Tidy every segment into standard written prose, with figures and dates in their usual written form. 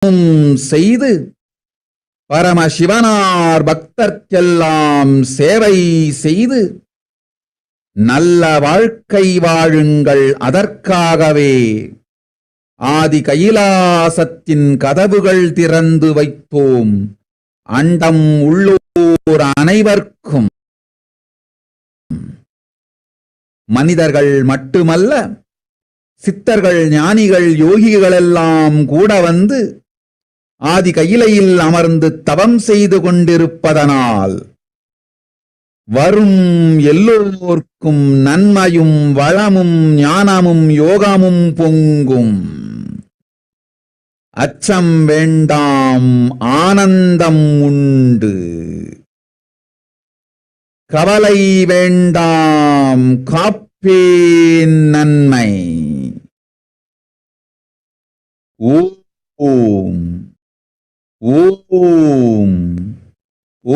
செய்து பரமசிவனார் பக்தர்க்கெல்லாம் சேவை செய்து நல்ல வாழ்க்கை வாழுங்கள். அதற்காகவே ஆதி கைலாசத்தின் கதவுகள் திறந்து வைத்தோம். அண்டம் உள்ளோர் அனைவர்க்கும், மனிதர்கள் மட்டுமல்ல, சித்தர்கள், ஞானிகள், யோகிகளெல்லாம் கூட வந்து ஆதி கையிலையில் அமர்ந்து தவம் செய்து கொண்டிருப்பதனால் வரும் எல்லோர்க்கும் நன்மையும் வளமும் ஞானமும் யோகமும் பொங்கும். அச்சம் வேண்டாம், ஆனந்தம் உண்டு. கவலை வேண்டாம், காப்பேன் நன்மை. ஓம் ஓம் ஓம்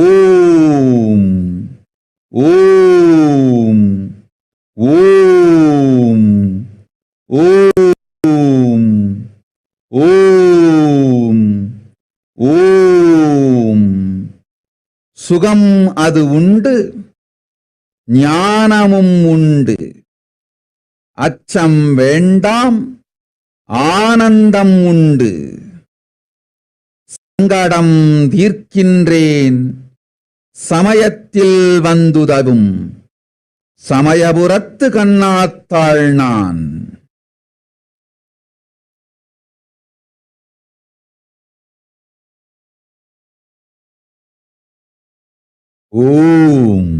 ஓம் ஓம் ஓம் ஓம் ஓம். சுகம் அது உண்டு, ஞானமும் உண்டு. அச்சம் வேண்டாம், ஆனந்தம் உண்டு. சங்கடம் தீர்க்கின்றேன், சமயத்தில் வந்துதவும். சமயபுரத்து கண்ணாத்தாள் நான். ஓம்.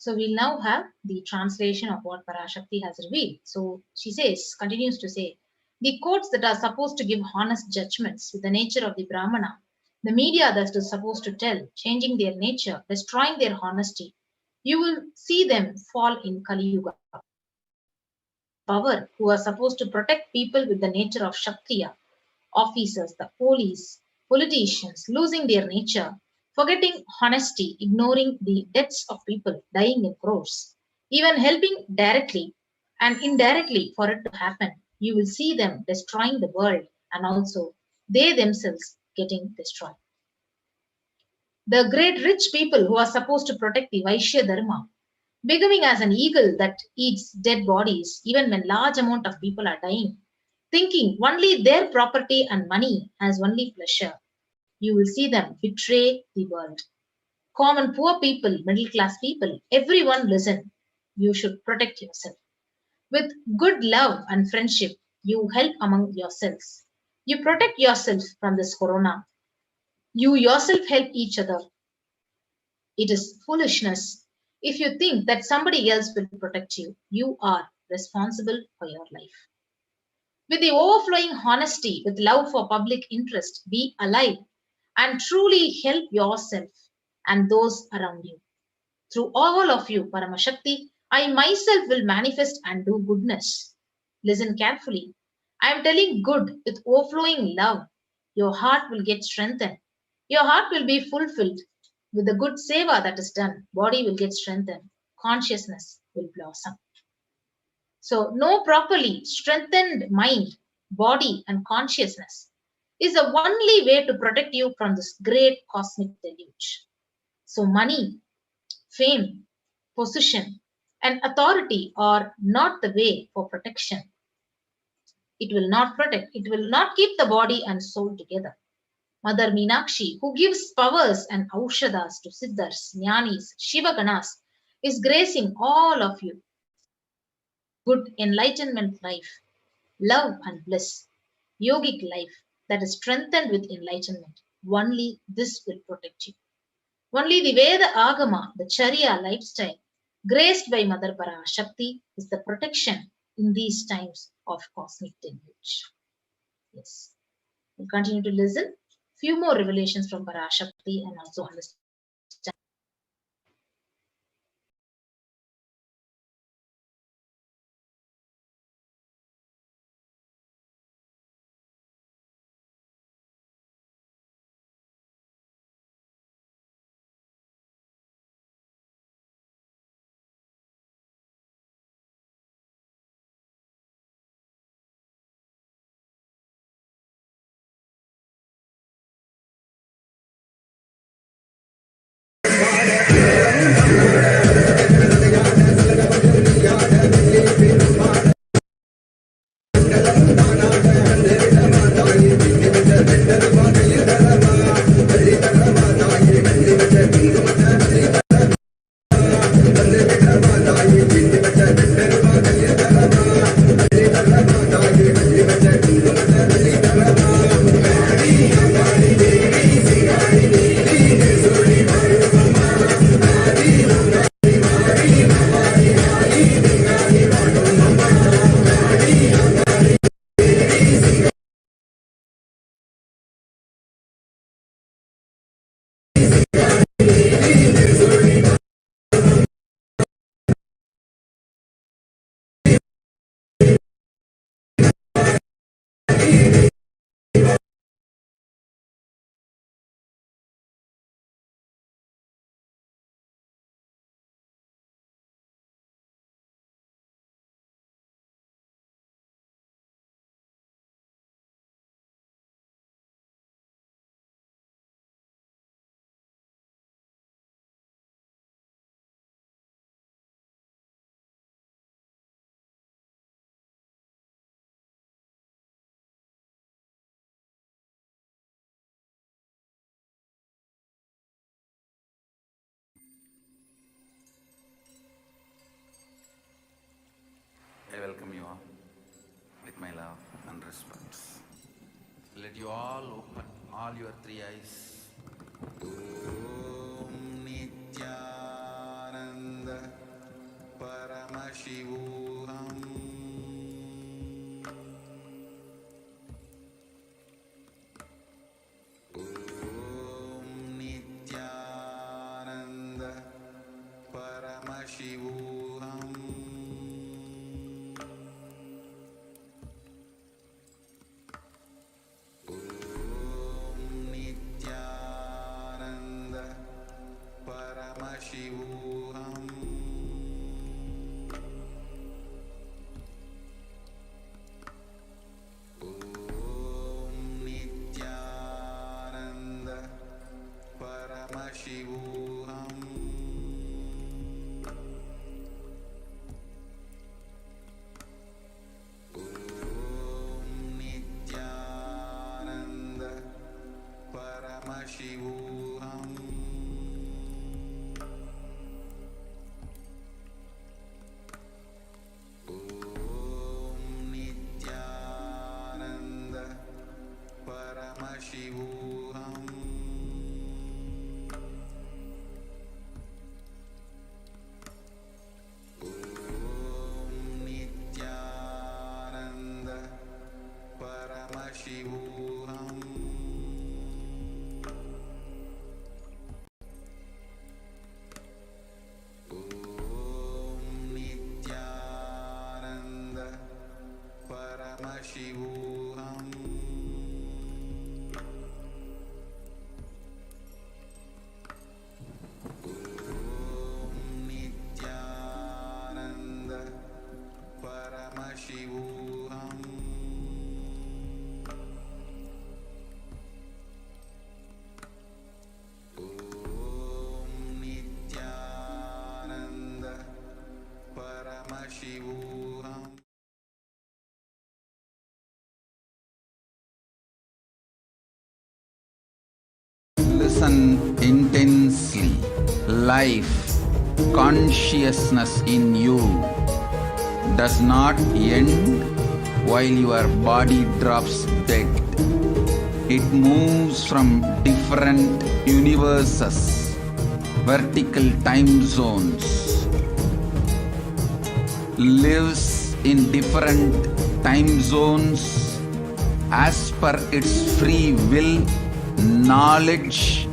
So we'll now have the translation of what Parashakti has revealed. So she says, continues to say, the courts that are supposed to give honest judgments with the nature of the Brahmana, the media that is supposed to tell, changing their nature, destroying their honesty, you will see them fall in Kali Yuga. Power, who are supposed to protect people with the nature of Kshatriya, officers, the police, politicians, losing their nature, forgetting honesty, ignoring the deaths of people dying in crores, even helping directly and indirectly for it to happen, you will see them destroying the world and also they themselves getting destroyed. The great rich people who are supposed to protect the Vaishya Dharma, becoming as an eagle that eats dead bodies even when large amount of people are dying, thinking only their property and money as only pleasure, you will see them betray the world. Common poor people, middle class people, everyone listen. You should protect yourself. With good love and friendship, you help among yourselves. You protect yourself from this corona. You yourself help each other. It is foolishness if you think that somebody else will protect you. You are responsible for your life. With the overflowing honesty, with love for public interest, be alive and truly help yourself and those around you. Through all of you, Paramashakti, I myself will manifest and do goodness. Listen carefully. I am telling good with overflowing love. Your heart will get strengthened. Your heart will be fulfilled. With the good seva that is done, body will get strengthened. Consciousness will blossom. So, know properly strengthened mind, body, and consciousness is the only way to protect you from this great cosmic deluge. So, money, fame, position, and authority are not the way for protection. It will not protect, it will not keep the body and soul together. Mother Meenakshi, who gives powers and aushadas to siddhas, jnanis, shivaganas, is gracing all of you. Good enlightenment life, love and bliss, yogic life that is strengthened with enlightenment. Only this will protect you. Only the Veda Agama, the Charya lifestyle, graced by Mother Parashakti, is the protection in these times of cosmic deluge. Yes. We'll continue to listen. Few more revelations from Parashakti and also understand. I welcome you all with my love and respect. Let you all open all your three eyes. Om Nithyananda Paramashivoham. Om Nithyananda Paramashivoham. Paramashivoham. Om Nithyananda Paramashivoham. Om Nithyananda Paramashivoham. Paramashivoham. Om Nithyananda Paramashivoham. Om Nithyananda Paramashivoham. Paramashivoham. Listen intensely. Life, consciousness in you does not end while your body drops dead. It moves from different universes, vertical time zones, lives in different time zones as per its free will, knowledge,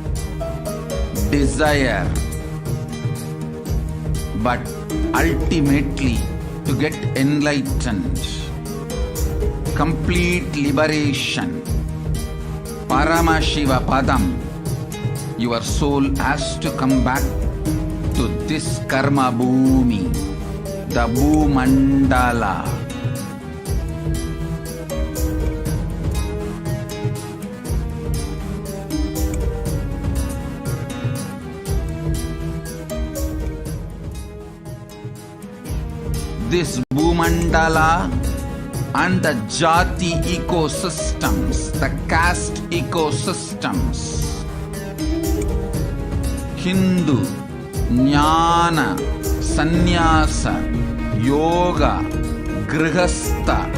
desire, but ultimately to get enlightened, complete liberation, Paramashiva Padam, your soul has to come back to this karma bhumi, the Bhumandala. This Bhumandala and the Jati ecosystems, the caste ecosystems, Hindu, Jnana, Sannyasa, Yoga, Grihastha,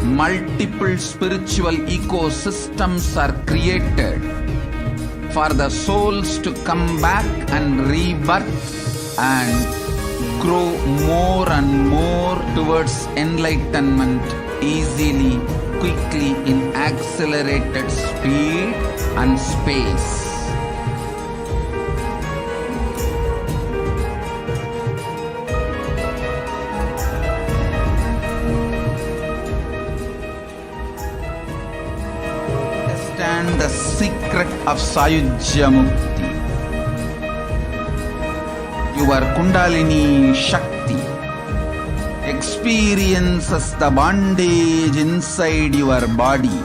multiple spiritual ecosystems are created for the souls to come back and rebirth and grow more and more towards enlightenment easily, quickly, in accelerated speed and space. Understand the secret of Sayujya Mukti. Your Kundalini Shakti experiences the bondage inside your body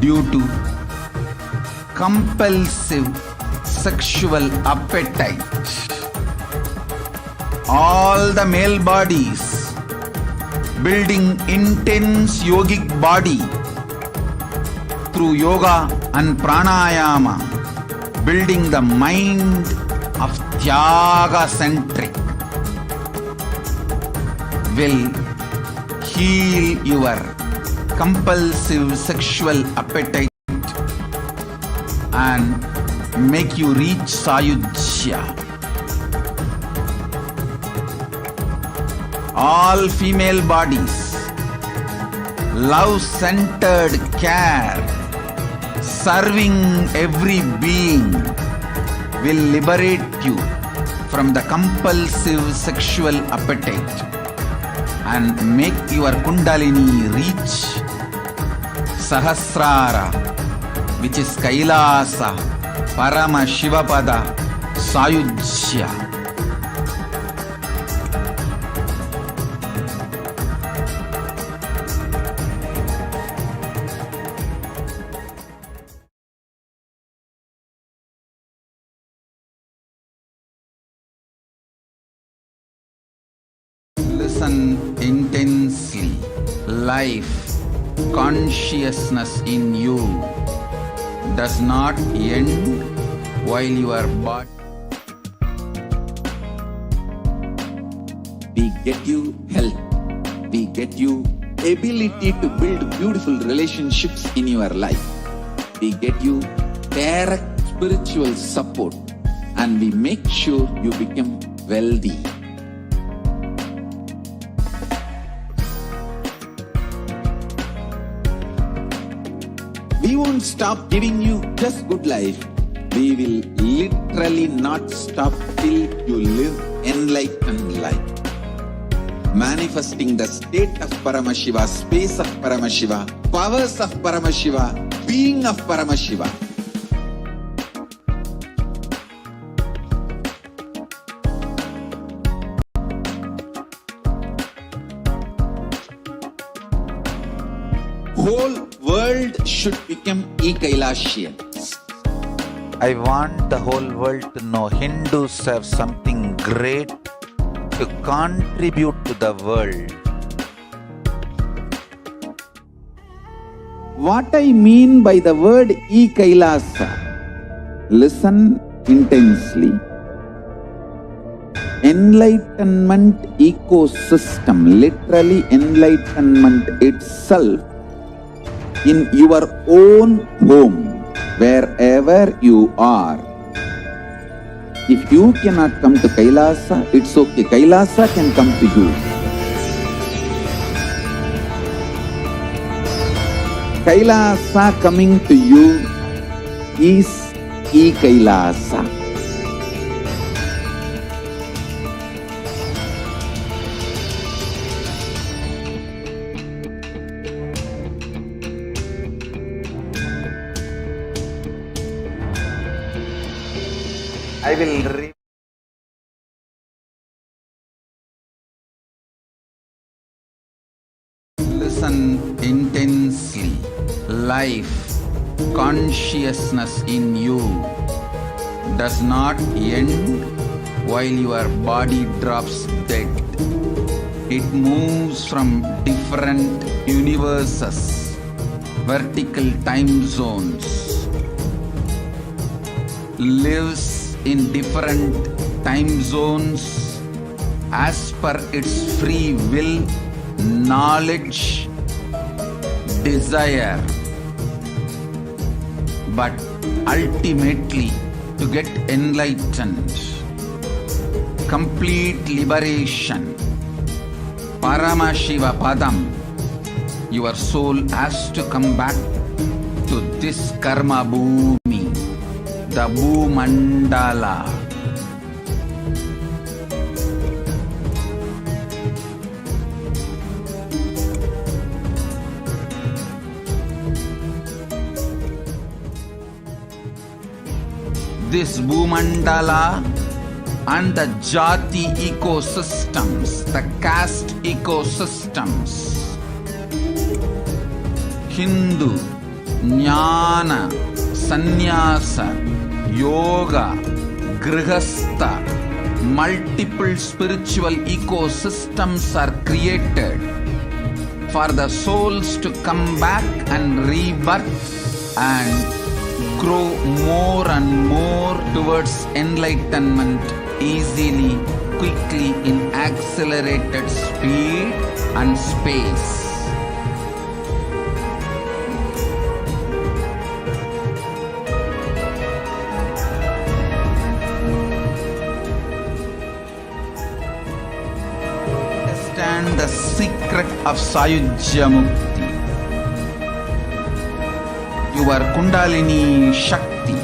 due to compulsive sexual appetite. All the male bodies building intense yogic body through yoga and pranayama, building the mind of Tyaga-centric, will heal your compulsive sexual appetite and make you reach Sayujya. All female bodies, love-centered care, serving every being, will liberate you from the compulsive sexual appetite and make your Kundalini reach Sahasrara, which is Kailasa, Paramashivapada, Sayujya. Listen intensely. Life, consciousness in you does not end while your body. We get you health. We get you ability to build beautiful relationships in your life. We get you direct spiritual support, and we make sure you become wealthy. We won't stop giving you just good life. We will literally not stop till you live enlightened life. Manifesting the state of Paramashiva, space of Paramashiva, powers of Paramashiva, being of Paramashiva. Whole world should become Kailasians. I want the whole world to know Hindus have something great to contribute to the world. What I mean by the word Kailasa Listen intensely. Enlightenment ecosystem, literally enlightenment itself, in your own home, wherever you are. If you cannot come to Kailasa, it's okay. Kailasa can come to you. Kailasa coming to you is Kailasa. I will read. Listen intensely. Life, consciousness in you does not end while your body drops dead. It moves from different universes, vertical time zones, lives in different time zones as per its free will, knowledge, desire, but ultimately to get enlightened, complete liberation, Paramashivoham, your soul has to come back to this karma bhumi, the Bhumandala. This Bhumandala and the Jati ecosystems, the caste ecosystems, Hindu, Jnana, Sannyasa, Yoga, Grihastha, multiple spiritual ecosystems are created for the souls to come back and rebirth and grow more and more towards enlightenment easily, quickly, in accelerated speed and space. Understand the secret of Sayujya Mukti. Your Kundalini Shakti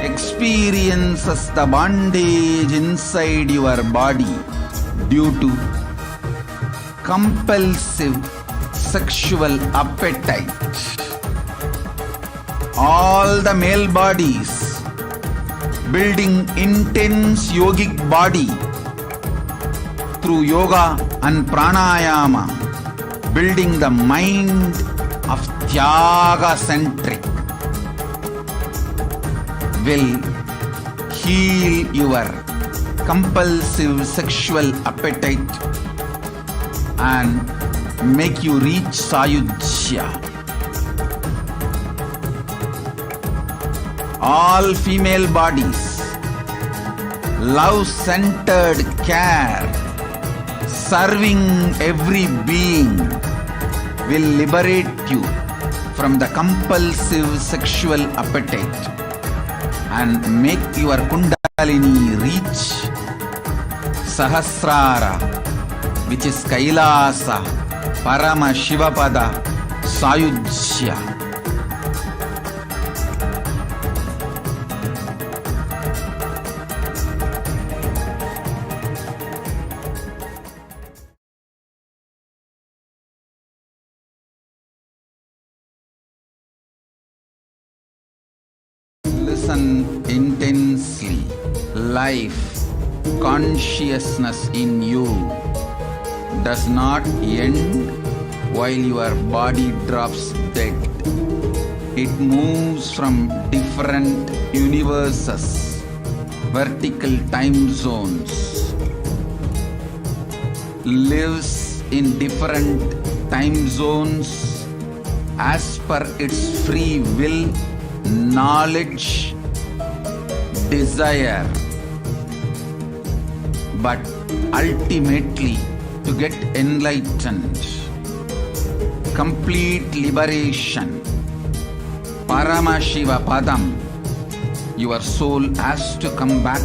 experiences the bondage inside your body due to compulsive sexual appetite. All the male bodies building intense yogic body through yoga and pranayama, building the mind of Tyaga-centric, will heal your compulsive sexual appetite and make you reach Sayujya. All female bodies, love-centered care, serving every being, will liberate you from the compulsive sexual appetite and make your Kundalini reach Sahasrara, which is Kailasa, Paramashivoham, Sayujya. Listen intensely. Life, consciousness in you does not end while your body drops dead. It moves from different universes, vertical time zones, lives in different time zones as per its free will, knowledge, desire, but ultimately to get enlightened, complete liberation, Paramashiva Padam, your soul has to come back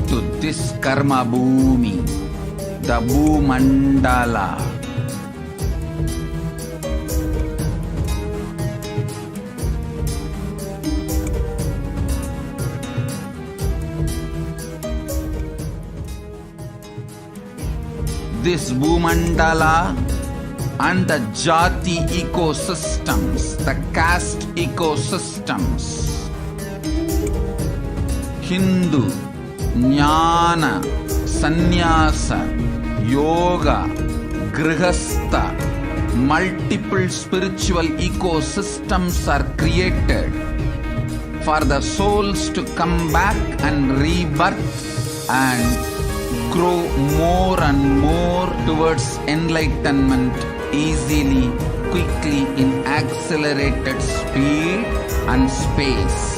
to this karma bhumi, the Bhumandala. This Bhumandala and the Jati ecosystems, the caste ecosystems, Hindu, Jnana, Sannyasa, Yoga, Grihastha, multiple spiritual ecosystems are created for the souls to come back and rebirth and grow more and more towards enlightenment easily, quickly, in accelerated speed and space.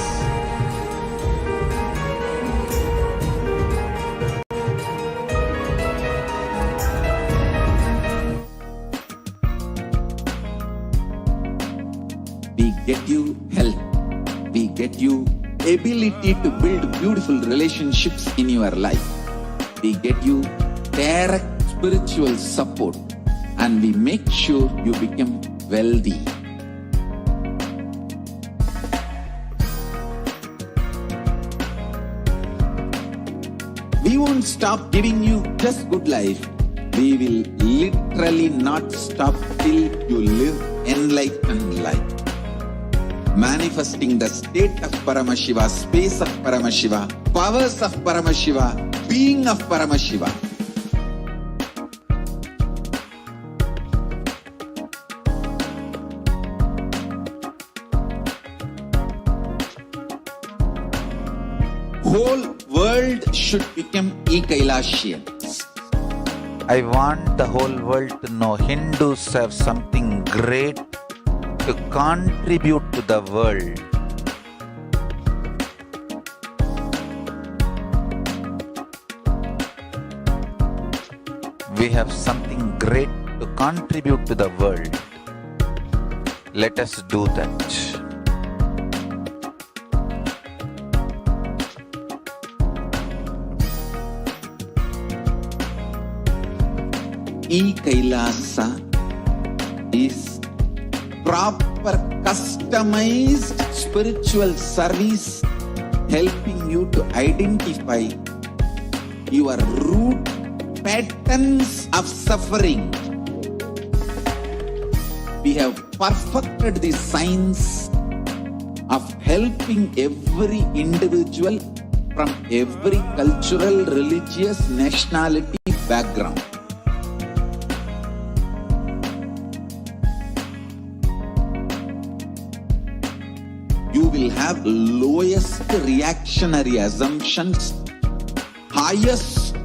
We get you health. We get you ability to build beautiful relationships in your life. We get you direct spiritual support, and we make sure you become wealthy. We won't stop giving you just good life. We will literally not stop till you live enlightened life. Manifesting the state of Paramashiva, space of Paramashiva, powers of Paramashiva, being of Paramashiva. Whole world should become Kailasians. I want the whole world to know Hindus have something great to contribute to the world. We have something great to contribute to the world. Let us do that. Kailasa is proper customized spiritual service helping you to identify your root patterns of suffering. We have perfected the science of helping every individual from every cultural, religious, nationality background. You will have lowest reactionary assumptions, highest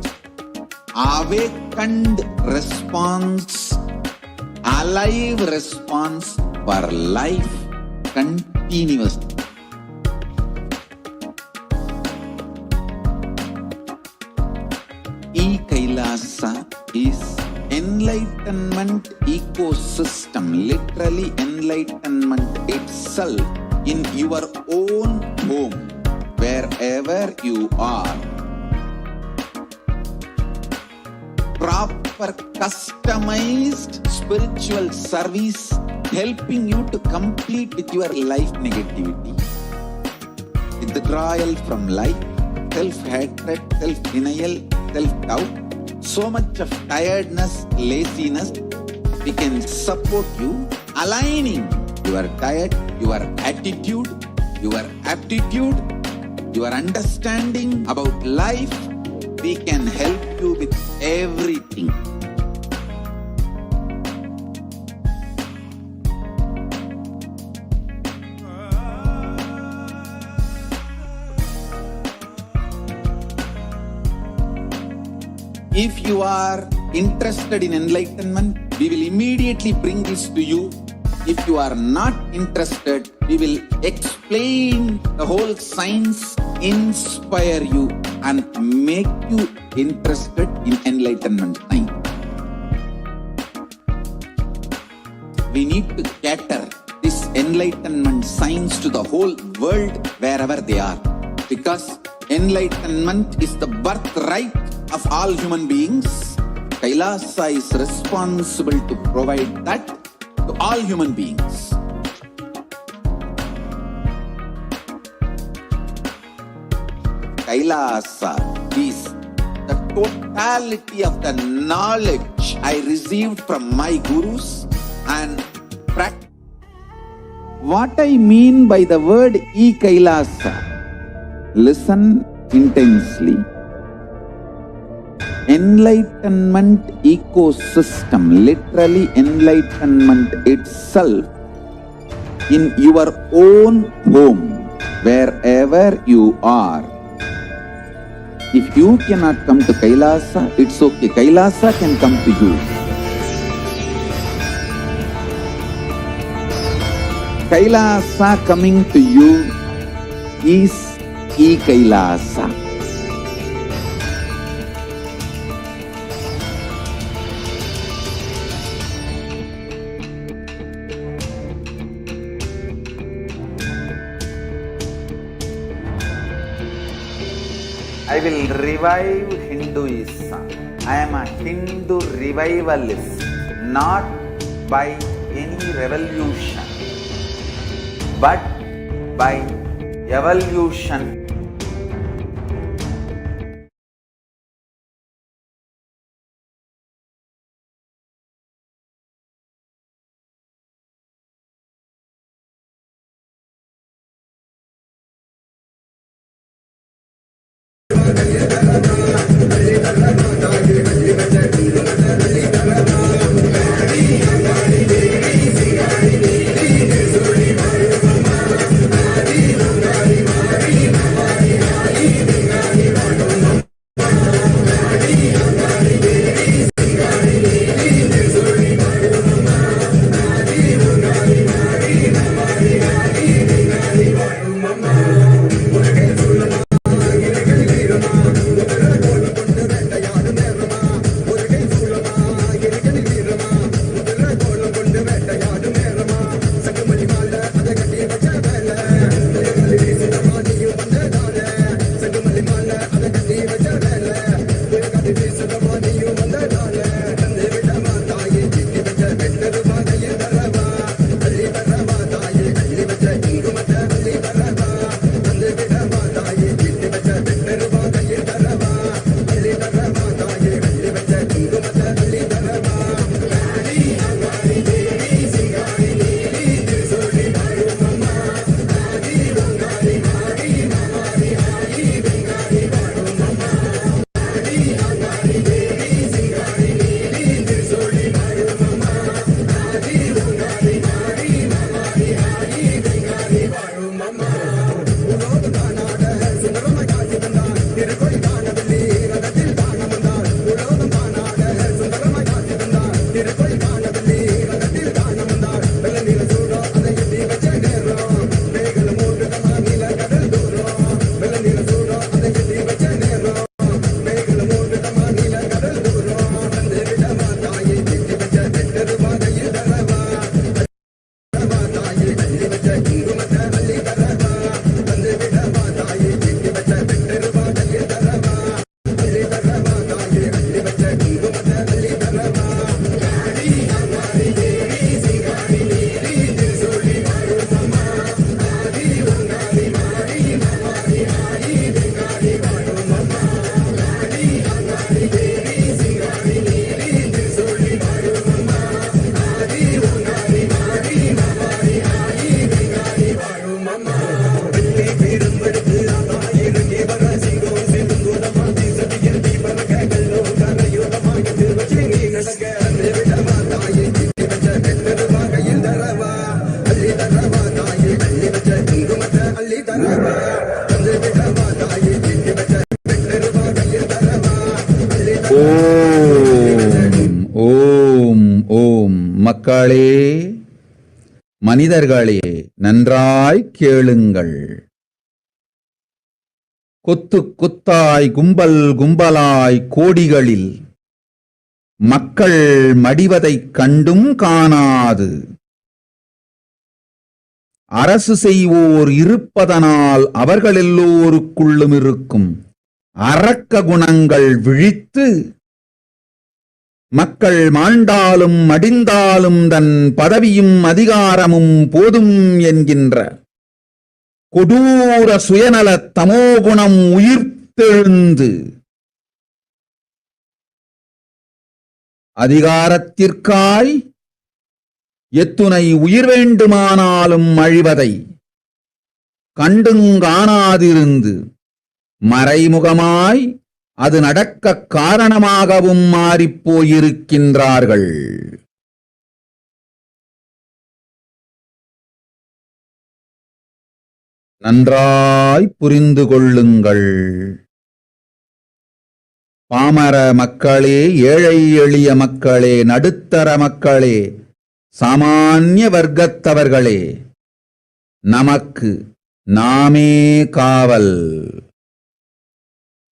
awakened response, alive response for life continuously. Kailasa is enlightenment ecosystem, literally enlightenment itself in your own home, wherever you are. Proper customized spiritual service helping you to complete with your life negativity, withdrawal from life, self-hatred, self-denial, self-doubt, so much of tiredness, laziness. We can support you aligning your diet, your attitude, your aptitude, your understanding about life. We can help you with everything. If you are interested in enlightenment, we will immediately bring this to you If you are not interested, we will explain the whole science, inspire you and make you interested in enlightenment time. We need to cater this enlightenment science to the whole world wherever they are. Because enlightenment is the birthright of all human beings. Kailasa is responsible to provide that to all human beings. Kailasa is the totality of the knowledge I received from my gurus and practice. What I mean by the word Kailasa, listen intensely. Enlightenment ecosystem, literally enlightenment itself, in your own home, wherever you are. If you cannot come to Kailasa, it's okay. Kailasa can come to you. Kailasa coming to you is Kailasa. I will revive Hinduism. I am a Hindu revivalist, not by any revolution, but by evolution. ஓம் ஓம் ஓம் மக்களே மனிதர்களே, நன்றாய் கேளுங்கள். கொத்து கொத்தாய் கும்பல் கும்பலாய் கோடிகளில் மக்கள் மடிவதைக் கண்டும் காணாது அரசு செய்வோர் இருப்பதனால் அவர்களெல்லோருக்குள்ளும் இருக்கும் அரக்க குணங்கள் விழித்து மக்கள் மாண்டாலும் மடிந்தாலும் தன் பதவியும் அதிகாரமும் போதும் என்கின்ற கொடூர சுயநல தமோகுணம் உயிர்த்தெழுந்து அதிகாரத்திற்காய் எத்துணை உயிர் வேண்டுமானாலும் அழிவதை கண்டுங்காணாதிருந்து மறைமுகமாய் அது நடக்க காரணமாகவும் மாறிப்போயிருக்கின்றார்கள். நன்றாய் புரிந்து கொள்ளுங்கள். பாமர மக்களே, ஏழை எளிய மக்களே, நடுத்தர மக்களே, சாமானிய வர்க்கத்தவர்களே, நமக்கு நாமே காவல்.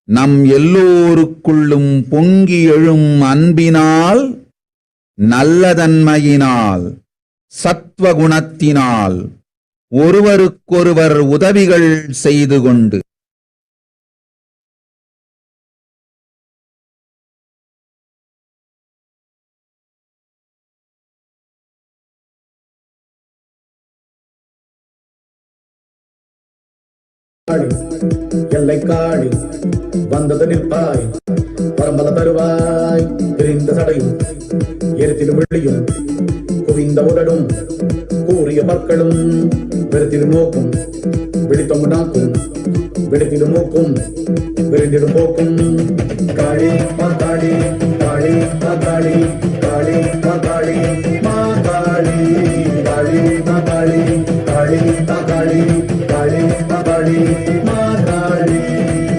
நம் எல்லோருக்குள்ளும் பொங்கி எழும் அன்பினால், நல்லதன்மையினால், சத்வகுணத்தினால் ஒருவருக்கொருவர் உதவிகள் செய்து கொண்டு எல்லை காடி வந்தது நிற்பாய், பரம்பல தருவாய் பிரிந்த சடையும் எரித்திடும் வெள்ளியும் குவிந்த உடலும் கூறிய பற்களும் வெறுத்திடும் நோக்கும் விழித்தொங்கு நாக்கும் வெடித்திடும் மூக்கும் விரிந்திடும் போக்கும். காளி மாகாளி காளி மாகாளி காளி மாகாளி மாகாளி காளி மாகாளி காளி மாகாளி காளி மாகாளி மாகாளி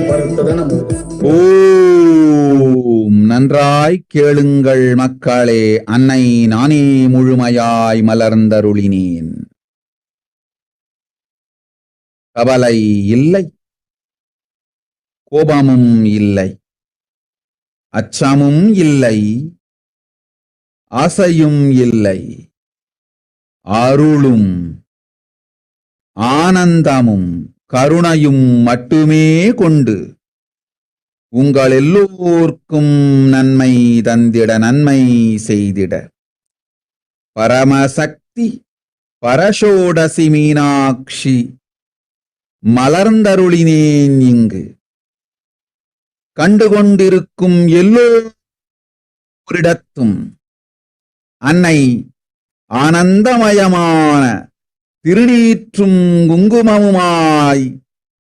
வருத்ததனமும். ஓம் நன்றாய் கேளுங்கள் மக்களே. அன்னை நானே முழுமையாய் மலர்ந்தருளினேன். கவலை இல்லை, கோபமும் இல்லை, அச்சமும் இல்லை, ஆசையும் இல்லை, அருளும் ஆனந்தமும் கருணையும் மட்டுமே கொண்டு உங்கள் எல்லோர்க்கும் நன்மை தந்திட, நன்மை செய்திட பரமசக்தி பரஷோடசி மீனாட்சி மலர்ந்தருளினேன். இங்கு கண்டுகொண்டிருக்கும் எல்லோரிடத்தும் அன்னை ஆனந்தமயமான திருநீற்றும் குங்குமமுமாய்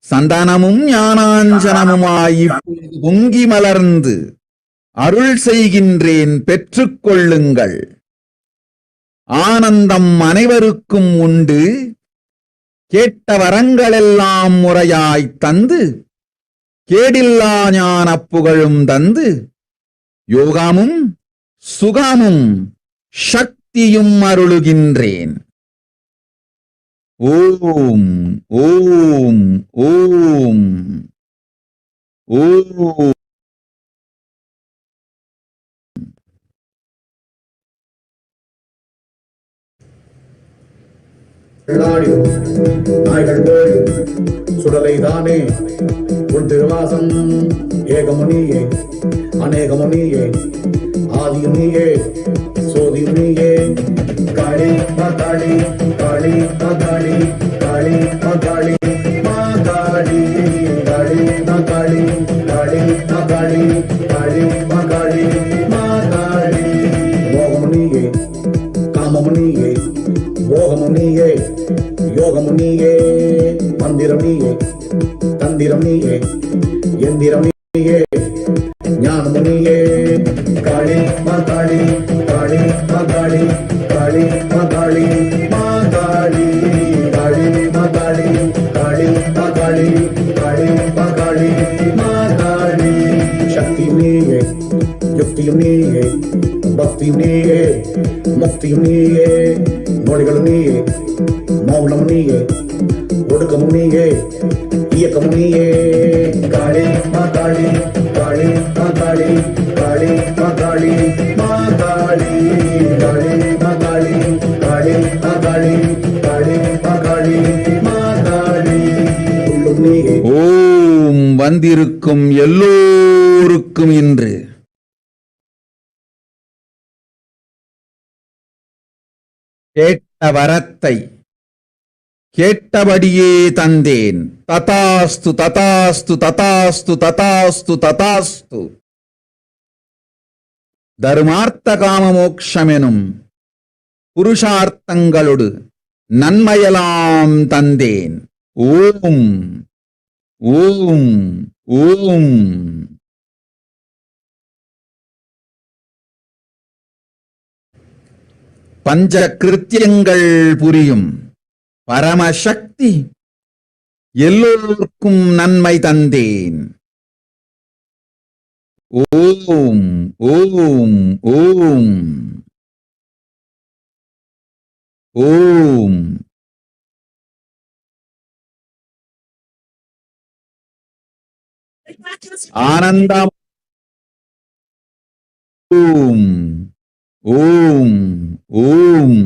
சந்தானமும் ஞானாஞ்சனமுமாய் இப்பொழுது பொங்கி மலர்ந்து அருள் செய்கின்றேன், பெற்றுக்கொள்ளுங்கள். ஆனந்தம் அனைவருக்கும் உண்டு. கேட்ட வரங்களெல்லாம் முறையாய் தந்து கேடில்லா ஞான புகழும் தந்து யோகமும் சுகமும் சக்தியும் அருளுகின்றேன். ஓம் ஓம் ஓம் ஓம். நாய்கள் போயும் சுடலை தானே உன் திருவாசம். ஏகமுனியே அநேகமுனியே ஆதியுனியே சோதியுனியே. காளி மாகாளி காளி மாகாளி காளி மாகாளி மாகாளி காளி மாகாளி காளி மாகாளி காளி மாகாளி மாகாளி. மோகமுனியே காமமுனியே போகமுனியே யோகமுனியே மந்திரமுனியே தந்திரமுனியே எந்திரமுனியே ஞானமுனியே. காளி மாகாளி காளி மாகாளி காளி மாகாளி மாகாளி காளி மாகாளி காளி மாகாளி காளி மாகாளி மாகாளி. சக்தியுனியே யுக்தியுனியே பக்தியுனியே முக்தியுனியே நொடிகளுனியே மௌனமும் நீயே, ஒடுக்கமும் நீயே, இயக்கமும் நீயே. காளி மா காளி, காளி மா காளி, காளி மா காளி, மா காளி, காளி மா காளி, காளி மா காளி, காளி மா காளி, மா காளி. உள்ளும் நீயே. ஓம் வந்திருக்கும் எல்லோருக்கும் இன்று கேட்ட வரத்தை கேட்டபடியே தந்தேன். ததாஸ்து ததாஸ்து ததாஸ்து ததாஸ்து ததாஸ்து. தர்மார்த்த காம மோக்ஷமெனும் புருஷார்த்தங்களோடு நன்மையெல்லாம் தந்தேன். ஓம் ஓம் ஓம். பஞ்ச கிருத்தியங்கள் புரியும் பரமசக்தி எல்லோருக்கும் நன்மை தந்தேன். ஓம் ஓம் ஓம் ஓம். ஆனந்தம். ஓம் ஓம் ஓம்.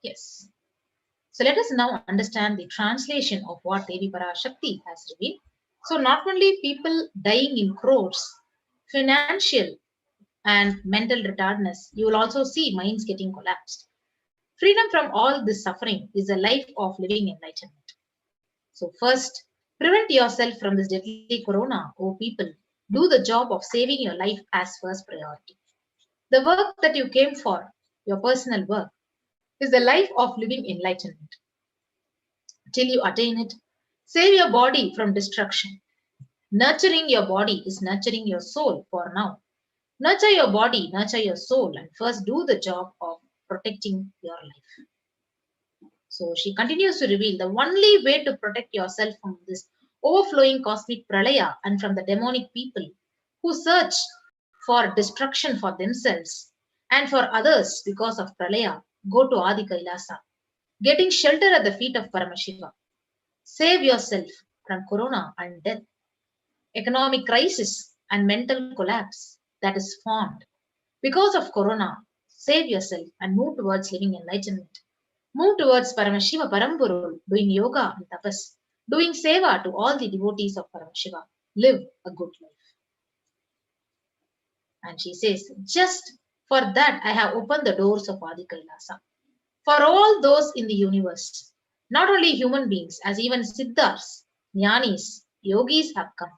Yes. So let us now understand the translation of what Devi Parashakti has revealed. So not only people dying in crores, financial and mental retardness, you will also see minds getting collapsed. Freedom from all this suffering is a life of living enlightenment. So first, prevent yourself from this deadly corona, O people. Do the job of saving your life as first priority. The work that you came for, your personal work, is the life of living enlightenment. Till you attain it, save your body from destruction. Nurturing your body is nurturing your soul for now. Nurture your body, nurture your soul, and first do the job of protecting your life. So she continues to reveal the only way to protect yourself from this overflowing cosmic pralaya and from the demonic people who search for destruction for themselves and for others because of pralaya, go to Adi Kailasa, getting shelter at the feet of Paramashiva. Save yourself from corona and death, economic crisis and mental collapse that is formed because of corona. Save yourself and move towards living enlightenment. Move towards Paramashiva Paramburul, doing yoga and tapas, doing seva to all the devotees of Paramashiva. Live a good life. And she says, just for that I have opened the doors of Adi Kailasa. For all those in the universe, not only human beings, as even Siddhas, Jnanis, Yogis have come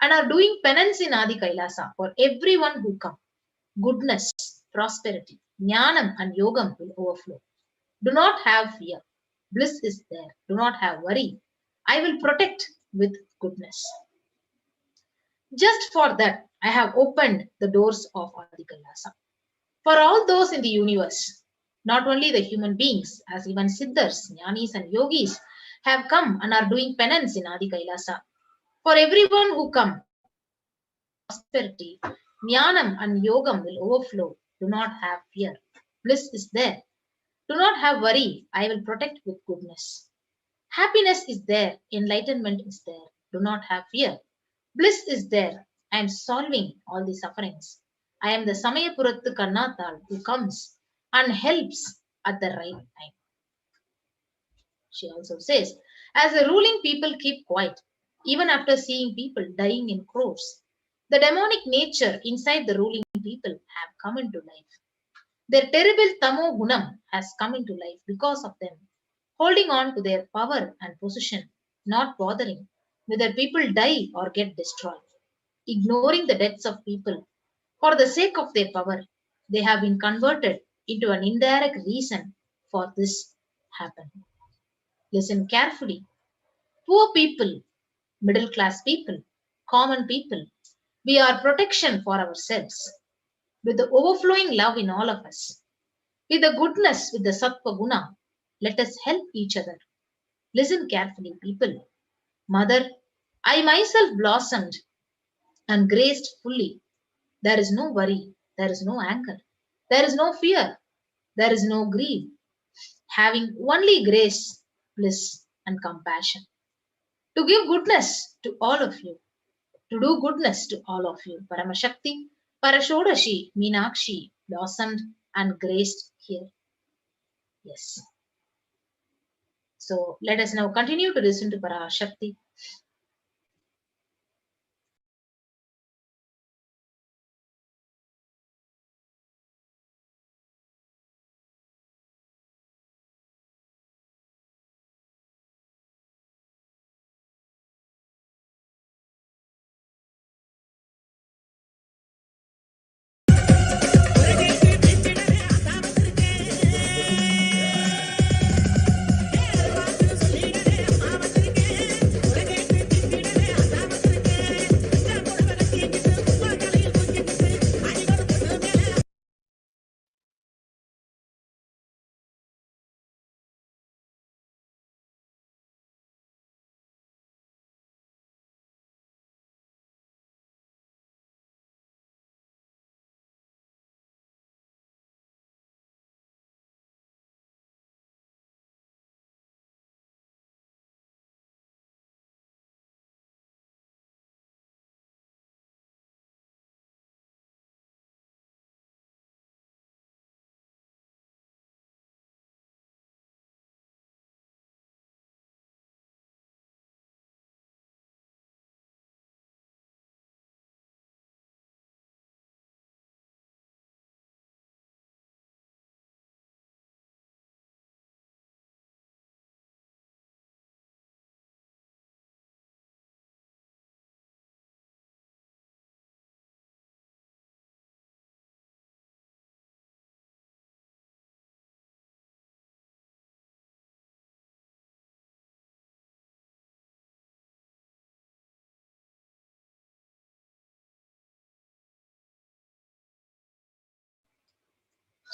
and are doing penance in Adi Kailasa for everyone who come. Goodness, prosperity, Jnanam and Yogam will overflow. Do not have fear. Bliss is there. Do not have worry. I will protect with goodness. Just for that, I have opened the doors of Adi Kailasa. For all those in the universe, not only the human beings, as even Siddhas, Jnanis and Yogis have come and are doing penance in Adi Kailasa. For everyone who come, prosperity, Jnanam and Yogam will overflow. Do not have fear. Bliss is there. Do not have worry. I will protect with goodness. Happiness is there. Enlightenment is there. Do not have fear. Bliss is there. I am solving all the sufferings. I am the Samayapurattu Kannathal who comes and helps at the right time. She also says, as the ruling people keep quiet, even after seeing people dying in crores, the demonic nature inside the ruling people have come into life. Their terrible tamo gunam has come into life because of them, holding on to their power and position, not bothering whether people die or get destroyed, ignoring the deaths of people. For the sake of their power, they have been converted into an indirect reason for this happening. Listen carefully. Poor people, middle class people, common people, we are protection for ourselves. With the overflowing love in all of us, with the goodness, with the sattva guna, let us help each other. Listen carefully, people. Mother, I myself blossomed and graced fully. There is no worry, there is no anger, there is no fear, there is no greed, having only grace, bliss, and compassion. To give goodness to all of you, to do goodness to all of you. Paramashakti, Parashodashi, Meenakshi blossomed and graced here. Yes. So let us now continue to listen to Parashakti.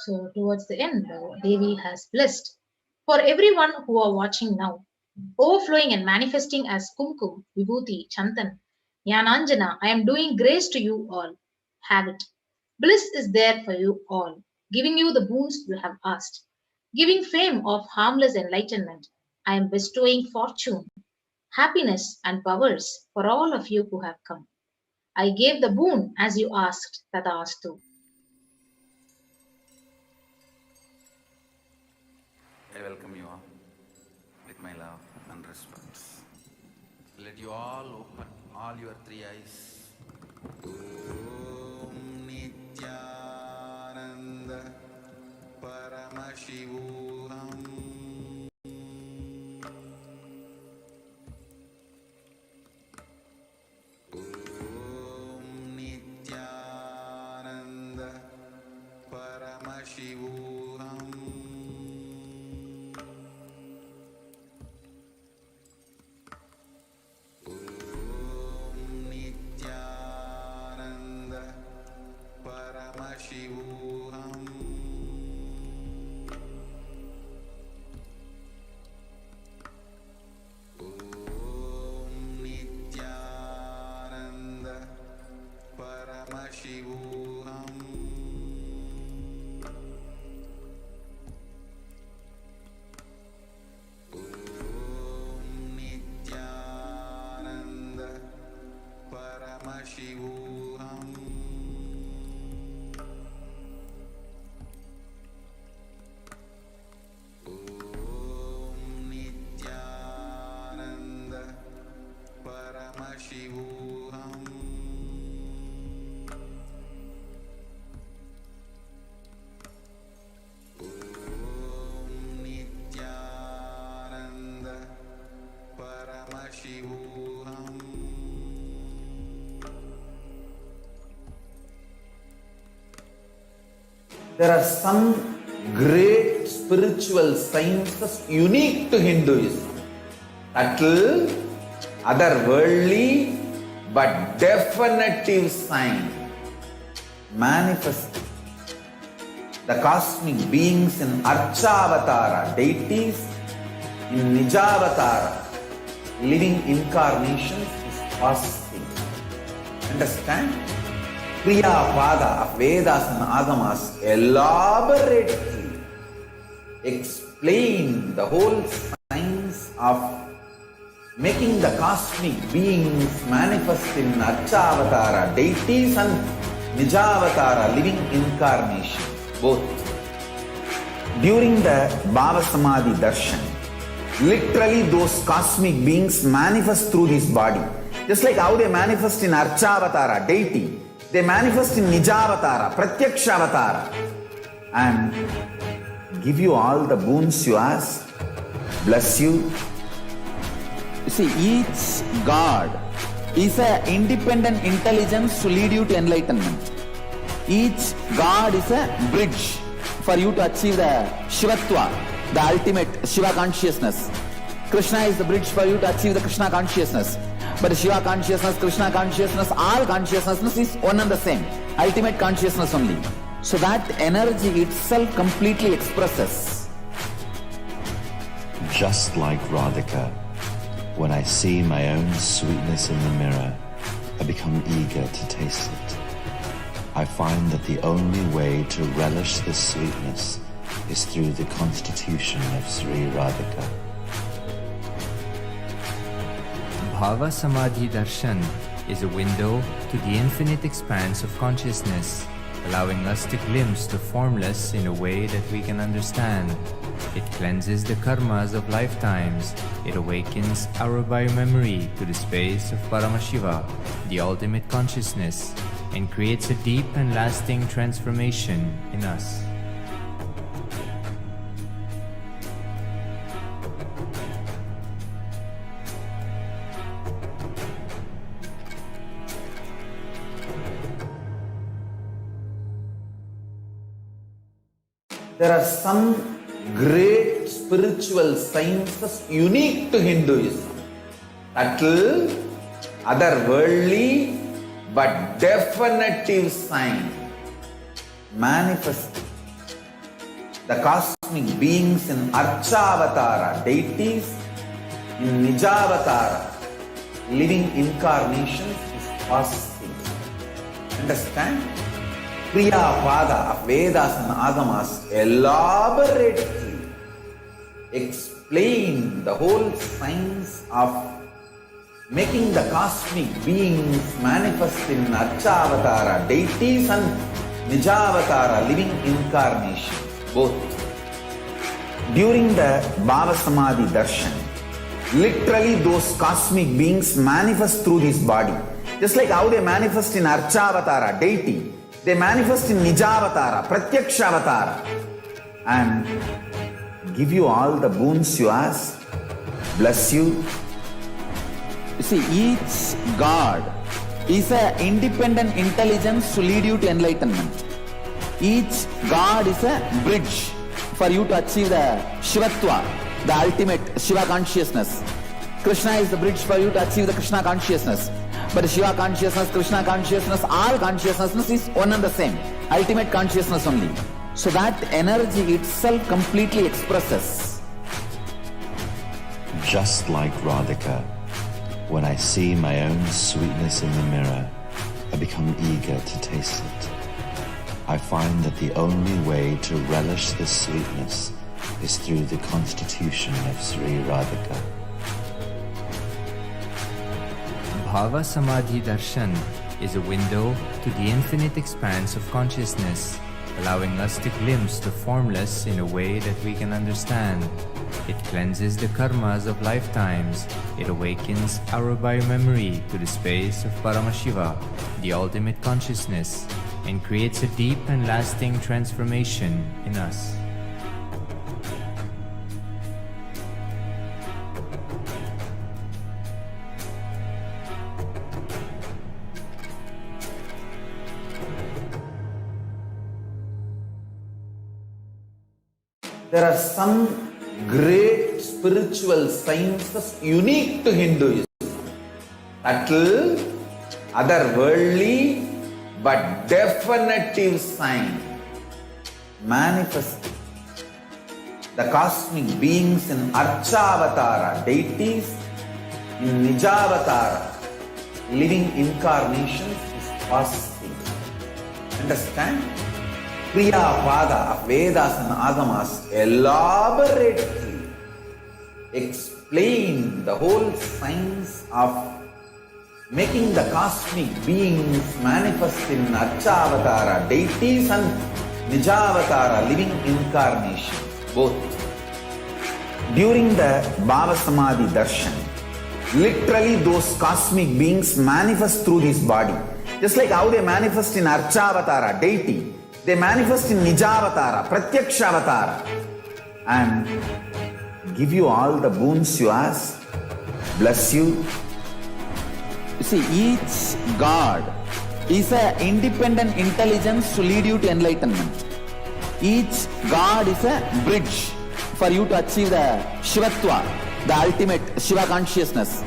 So towards the end, Devi has blessed for everyone who are watching now, overflowing and manifesting as Kumkum, Vibhuti, Chantan, Yananjana. I am doing grace to you all. Have it. Bliss is there for you all, giving you the boons you have asked, giving fame of harmless enlightenment. I am bestowing fortune, happiness, and powers for all of you who have come. I gave the boon as you asked, Tataastu. I welcome you all with my love and respect. Let you all open all your three eyes. Om Nithyananda Paramashivoham. Om Nithyananda Paramashivoham. Paramashivoham. Om Nithyananda Paramashivoham. Om Nithyananda Paramashivoham. There are some great spiritual sciences unique to Hinduism. Subtle, otherworldly, but definitive sign. Manifesting the cosmic beings in Archavatara, deities in Nijavatara, living incarnations is possible. Understand? Kriya Pada of Vedas and Agamas elaborately explain the whole science of making the cosmic beings manifest in Archavatara, deities and Nijavatara, living incarnations, both. During the Bhava Samadhi Darshan, literally those cosmic beings manifest through this body. Just like how they manifest in Archavatara, deity, they manifest in Nijavatara, Pratyakshavatara, and give you all the boons you ask, bless you. You see, each God is an independent intelligence to lead you to enlightenment. Each God is a bridge for you to achieve the Shivatva, the ultimate Shiva consciousness. Krishna is the bridge for you to achieve the Krishna consciousness. But Shiva consciousness, Krishna consciousness, all consciousness is one and the same. Ultimate consciousness only. So that energy itself completely expresses. Just like Radhika, when I see my own sweetness in the mirror, I become eager to taste it. I find that the only way to relish this sweetness is through the constitution of Sri Radhika. Bhava Samadhi Darshan is a window to the infinite expanse of consciousness, allowing us to glimpse the formless in a way that we can understand. It cleanses the karmas of lifetimes. It awakens our biomemory to the space of Paramashiva, the ultimate consciousness, and creates a deep and lasting transformation in us. There are some great spiritual sciences unique to Hinduism. Subtle, otherworldly, but definitive sign. Manifesting the cosmic beings in Archavatara, deities in Nijavatara, living incarnations is possible. Understand? Kriya Pada of Vedas and Agamas elaborately explain the whole science of making the cosmic beings manifest in Archavatara, deities and Nijavatara, living incarnations, both. During the Bhava Samadhi Darshan, literally those cosmic beings manifest through this body. Just like how they manifest in Archavatara, deity, they manifest in Nijavatara, Pratyakshavatara, and give you all the boons you ask, bless you. You see, each God is an independent intelligence to lead you to enlightenment. Each God is a bridge for you to achieve the Shivatva, the ultimate Shiva consciousness. Krishna is the bridge for you to achieve the Krishna consciousness. But Shiva consciousness, Krishna consciousness, all consciousness is one and the same. Ultimate consciousness only. So that energy itself completely expresses. Just like Radhika, when I see my own sweetness in the mirror, I become eager to taste it. I find that the only way to relish this sweetness is through the constitution of Sri Radhika. Bhava Samadhi Darshan is a window to the infinite expanse of consciousness, allowing us to glimpse the formless in a way that we can understand. It cleanses the karmas of lifetimes. It awakens our biomemory to the space of Paramashiva, the ultimate consciousness, and creates a deep and lasting transformation in us. There are some great spiritual sciences unique to Hinduism. Subtle, otherworldly, but definitive sign manifesting the cosmic beings in Archavatara, deities in Nijavatara, living incarnations is possible. Understand? Kriya Pada of Vedas and Agamas elaborately explain the whole science of making the cosmic beings manifest in Archavatara, deities and Nijavatara, living incarnations, both. During the Bhava Samadhi Darshan, literally those cosmic beings manifest through this body. Just like how they manifest in Archavatara, deity, they manifest in Nijavatara, Pratyakshavatara, and give you all the boons you ask, bless you. You see, each God is an independent intelligence to lead you to enlightenment. Each God is a bridge for you to achieve the Shivatva, the ultimate Shiva consciousness.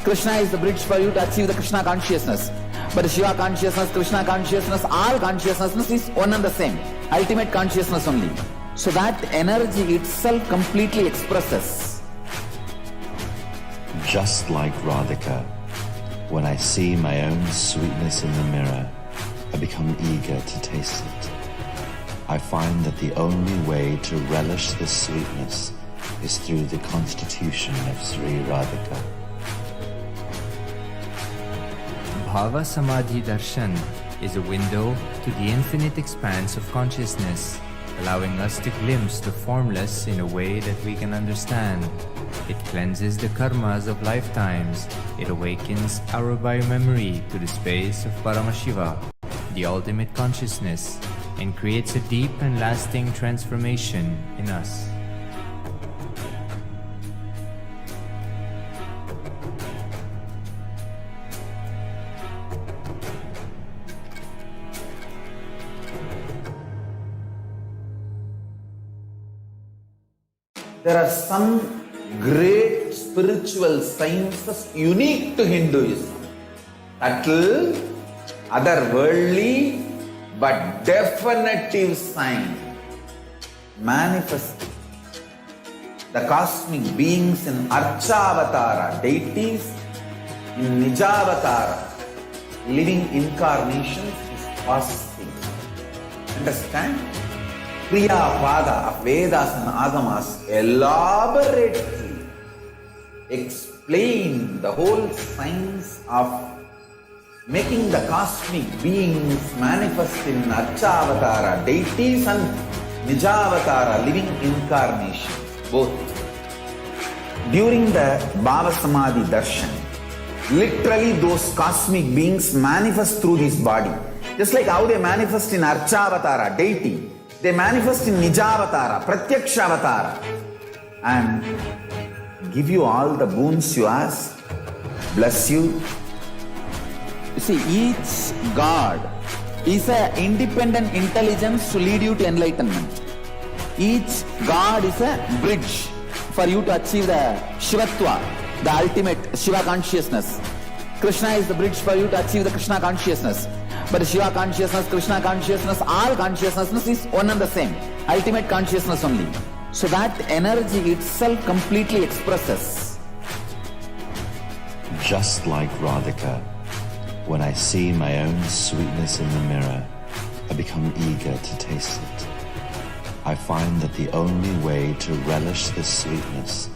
Krishna is the bridge for you to achieve the Krishna consciousness. But Shiva consciousness, Krishna consciousness, all consciousness is one and the same. Ultimate consciousness only. So that energy itself completely expresses. Just like Radhika, when I see my own sweetness in the mirror, I become eager to taste it. I find that the only way to relish this sweetness is through the constitution of Sri Radhika. Bhava Samadhi Darshan is a window to the infinite expanse of consciousness, allowing us to glimpse the formless in a way that we can understand. It cleanses the karmas of lifetimes. It awakens our biomemory to the space of Paramashiva, the ultimate consciousness, and creates a deep and lasting transformation in us. There are some great spiritual sciences unique to Hinduism. Subtle, otherworldly, but definitive sign manifesting the cosmic beings in Archavatara, deities in Nijavatara, living incarnations is possible. Understand? Kriya Pada of Vedas and Agamas elaborately explain the whole science of making the cosmic beings manifest in Archavatara, deities and Nijavatara, living incarnations, both. During the Bhava Samadhi Darshan, literally those cosmic beings manifest through this body. Just like how they manifest in Archavatara, deity, they manifest in Nijavatara, Pratyakshavatara, and give you all the boons you ask, bless you. You see, each God is an independent intelligence to lead you to enlightenment. Each God is a bridge for you to achieve the Shivatva, the ultimate Shiva consciousness. Krishna is the bridge for you to achieve the Krishna consciousness. But Shiva consciousness, Krishna consciousness, all consciousness is one and the same. Ultimate consciousness only. So that energy itself completely expresses. Just like Radhika, when I see my own sweetness in the mirror, I become eager to taste it. I find that the only way to relish this sweetness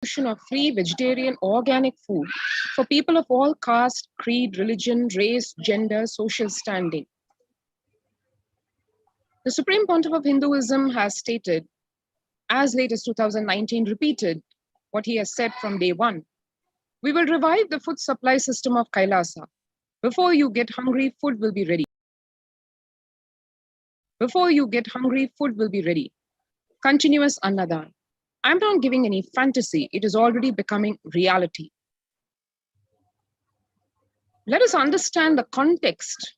distribution of free vegetarian organic food for people of all caste, creed, religion, race, gender, social standing. The Supreme Pontiff of Hinduism has stated, as late as 2019, repeated what he has said from day one. We will revive the food supply system of Kailasa. Before you get hungry, food will be ready. Before you get hungry, food will be ready. Continuous Annadan. I'm not giving any fantasy. It is already becoming reality. Let us understand the context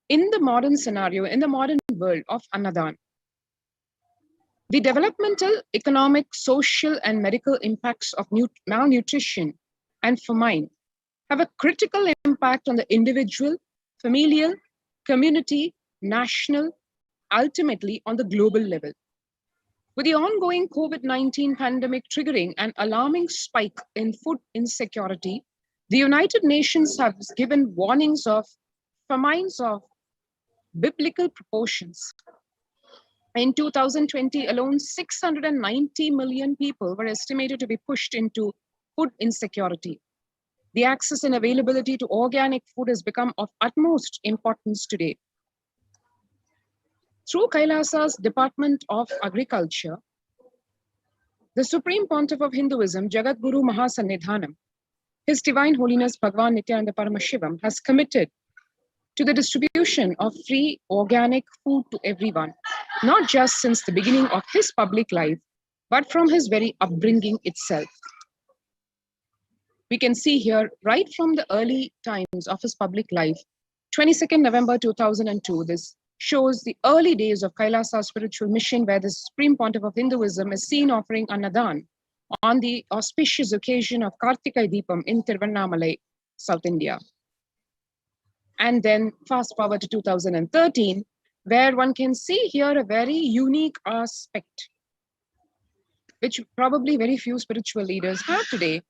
in the modern scenario, in the modern world of Annadan. The developmental, economic, social, and medical impacts of malnutrition and famine have a critical impact on the individual, familial, community, national, ultimately on the global level. With the ongoing COVID-19 pandemic triggering an alarming spike in food insecurity, the United Nations have given warnings of famines of biblical proportions. In 2020 alone, 690 million people were estimated to be pushed into food insecurity. The access and availability to organic food has become of utmost importance today. Through Kailasa's Department of Agriculture, the Supreme Pontiff of Hinduism, Jagadguru Mahasannidhanam, His Divine Holiness Bhagavan Nithyananda Paramashivam, has committed to the distribution of free organic food to everyone, not just since the beginning of his public life, but from his very upbringing itself. We can see here, right from the early times of his public life, 22nd November 2002, this shows the early days of Kailasa spiritual mission, where the Supreme Pontiff of Hinduism is seen offering Annadan on the auspicious occasion of Kartika Deepam in Tiruvannamalai, South India. And then fast forward to 2013, where one can see here a very unique aspect, which probably very few spiritual leaders have today.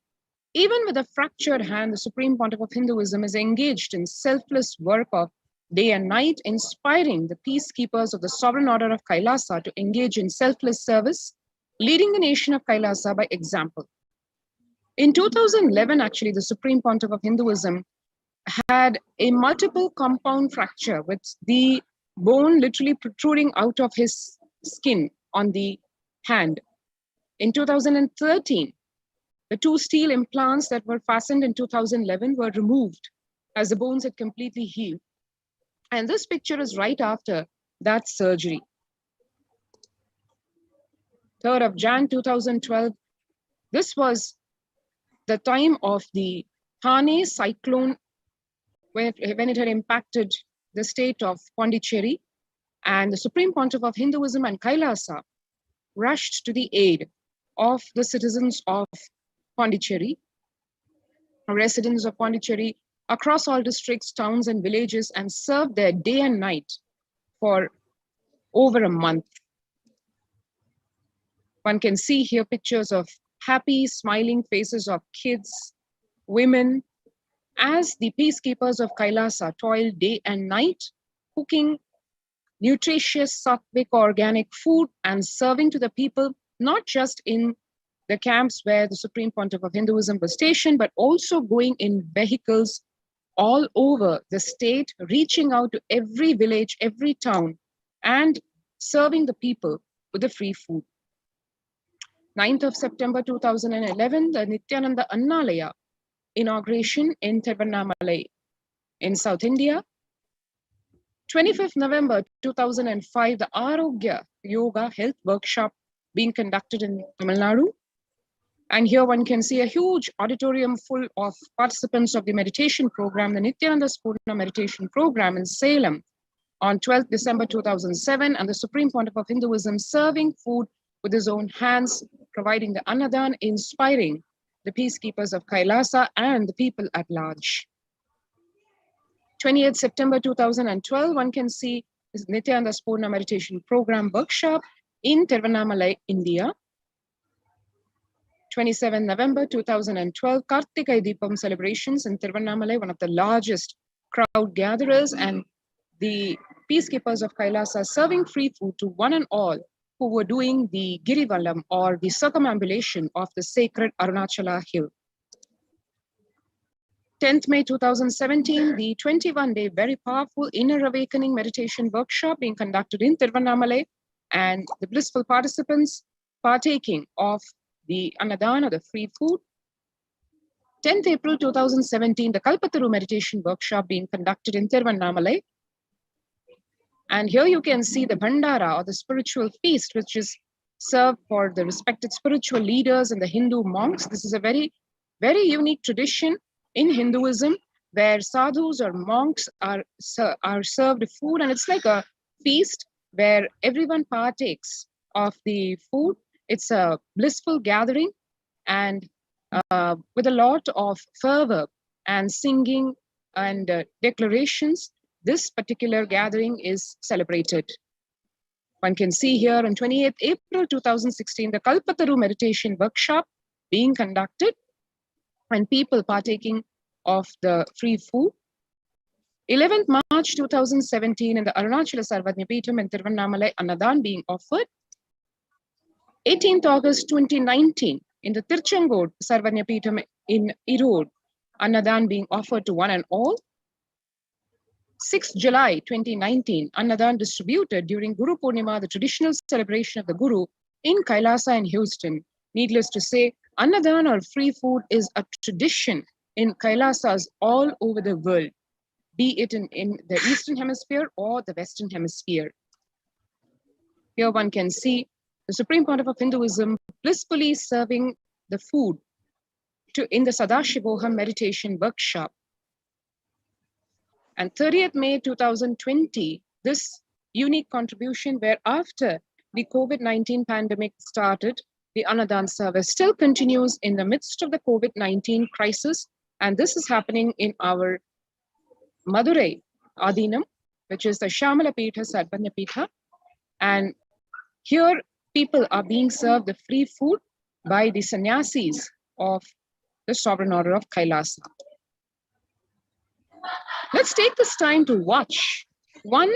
Even with a fractured hand, the Supreme Pontiff of Hinduism is engaged in selfless work of day and night, inspiring the peacekeepers of the Sovereign Order of Kailasa to engage in selfless service, leading the nation of Kailasa by example. In 2011, actually, the Supreme Pontiff of Hinduism had a multiple compound fracture with the bone literally protruding out of his skin on the hand. In 2013, the two steel implants that were fastened in 2011 were removed as the bones had completely healed. And this picture is right after that surgery. 3rd of Jan 2012, this was the time of the Thane cyclone when it had impacted the state of Pondicherry, and the Supreme Pontiff of Hinduism and Kailasa rushed to the aid of the citizens of Pondicherry, residents of Pondicherry across all districts, towns, and villages, and served there day and night for over a month. One can see here pictures of happy, smiling faces of kids, women, as the peacekeepers of Kailasa toiled day and night, cooking nutritious, sattvic, organic food and serving to the people, not just in the camps where the Supreme Pontiff of Hinduism was stationed, but also going in vehicles all over the state, reaching out to every village, every town, and serving the people with the free food. 9th of September 2011, the Nithyananda Annalaya inauguration in Tiruvannamalai in South India. 25th November 2005, the Arogya Yoga Health Workshop being conducted in Tamil Nadu. And here one can see a huge auditorium full of participants of the meditation program, the Nithyananda Spurna meditation program in Salem on 12th December 2007, and the Supreme Pontiff of Hinduism serving food with his own hands, providing the Annadan, inspiring the peacekeepers of Kailasa and the people at large. 28th September 2012, one can see this Nithyananda Spurna meditation program workshop in Tiruvannamalai, India. 27 November 2012, Kartika Deepam celebrations in Tiruvannamalai, one of the largest crowd gatherers, and the peacekeepers of Kailasa serving free food to one and all who were doing the Girivalam or the circumambulation of the sacred Arunachala hill. 10th May 2017, the 21-day very powerful inner awakening meditation workshop being conducted in Tiruvannamalai, and the blissful participants partaking of the Annadana, the free food. 10th April 2017, the Kalpataru meditation workshop being conducted in Tiruvannamalai. And here you can see the Bhandara or the spiritual feast, which is served for the respected spiritual leaders and the Hindu monks. This is a very, very unique tradition in Hinduism, where sadhus or monks are served food, and it's like a feast where everyone partakes of the food. It's a blissful gathering, and with a lot of fervor and singing and declarations, this particular gathering is celebrated. One can see here on 28th April 2016, the Kalpataru meditation workshop being conducted, and people partaking of the free food. 11th March 2017, in the Arunachala Sarvajñapeetham in Tiruvannamalai, Annadan being offered. 18th August 2019, in the Tirchangod Sarvajñapeetham in Erode, Annadan being offered to one and all. 6th July 2019, Annadan distributed during Guru Purnima, the traditional celebration of the Guru in Kailasa in Houston. Needless to say, Annadan or free food is a tradition in Kailasas all over the world, be it in the Eastern Hemisphere or the Western Hemisphere. Here one can see the Supreme Pontiff of Hinduism blissfully serving the food in the Sadashivoham meditation workshop. And 30th May 2020, this unique contribution where after the COVID-19 pandemic started, the Annadan service still continues in the midst of the COVID-19 crisis. And this is happening in our Madurai Adinam, which is the Shamalapetha Sarvajñapetha. And here people are being served the free food by the sannyasis of the Sovereign Order of Kailasa. Let's take this time to watch one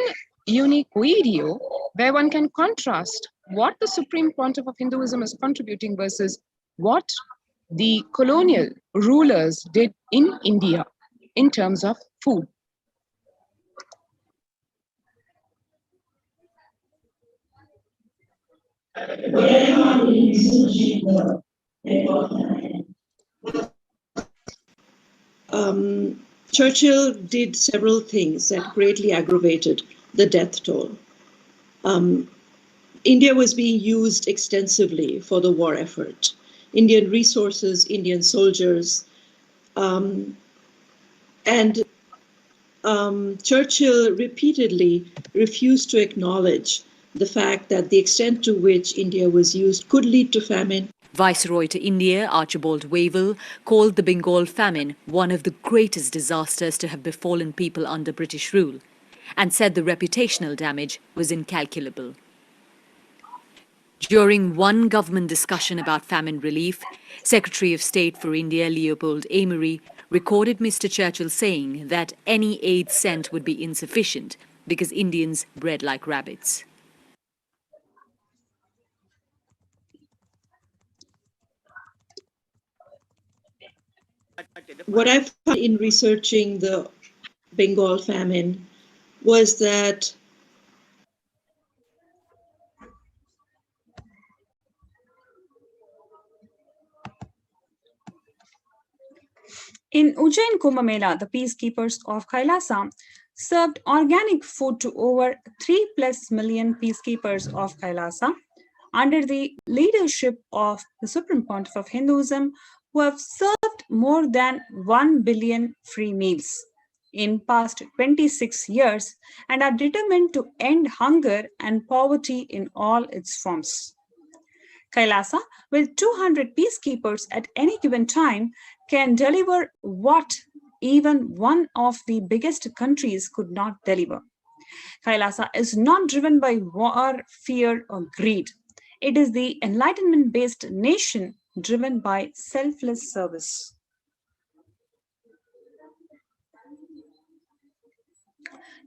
unique video where one can contrast what the Supreme Pontiff of Hinduism is contributing versus what the colonial rulers did in India in terms of food. Churchill did several things that greatly aggravated the death toll. India was being used extensively for the war effort. Indian resources, Indian soldiers, and Churchill repeatedly refused to acknowledge the fact that the extent to which India was used could lead to famine. Viceroy to India, Archibald Wavell, called the Bengal famine one of the greatest disasters to have befallen people under British rule, and said the reputational damage was incalculable. During one government discussion about famine relief, Secretary of State for India Leopold Amery recorded Mr. Churchill saying that any aid sent would be insufficient because Indians bred like rabbits. What I found in researching the Bengal famine was that in Ujjain Kumbh Mela, the peacekeepers of Kailasa served organic food to over 3+ million peacekeepers of Kailasa under the leadership of the Supreme Pontiff of Hinduism, who have served more than 1 billion free meals in past 26 years and are determined to end hunger and poverty in all its forms. Kailasa, with 200 peacekeepers at any given time, can deliver what even one of the biggest countries could not deliver. Kailasa is not driven by war, fear, or greed. It is the enlightenment-based nation driven by selfless service.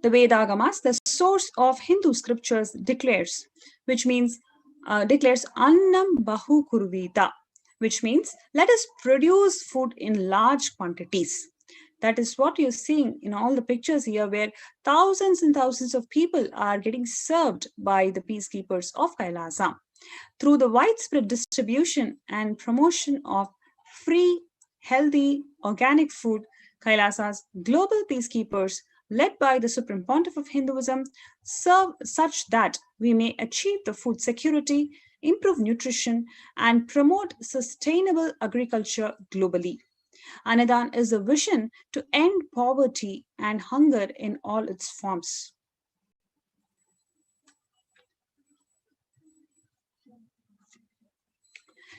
The Vedagamas, the source of Hindu scriptures, declares, which means declares Annam Bahu Kurvita, which means let us produce food in large quantities. That is what you're seeing in all the pictures here, where thousands and thousands of people are getting served by the peacekeepers of Kailasa. Through the widespread distribution and promotion of free, healthy, organic food, Kailasa's global peacekeepers, led by the Supreme Pontiff of Hinduism, serve such that we may achieve the food security, improve nutrition, and promote sustainable agriculture globally. Annadan is a vision to end poverty and hunger in all its forms.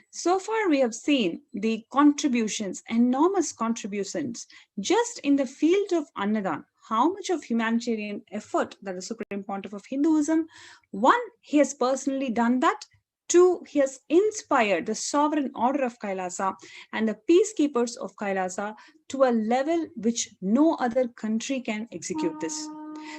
So far, we have seen the contributions, enormous contributions, just in the field of Annadan. How much of humanitarian effort that the Supreme Pontiff of Hinduism, one, he has personally done that. Two, he has inspired the sovereign order of Kailasa and the peacekeepers of Kailasa to a level which no other country can execute this.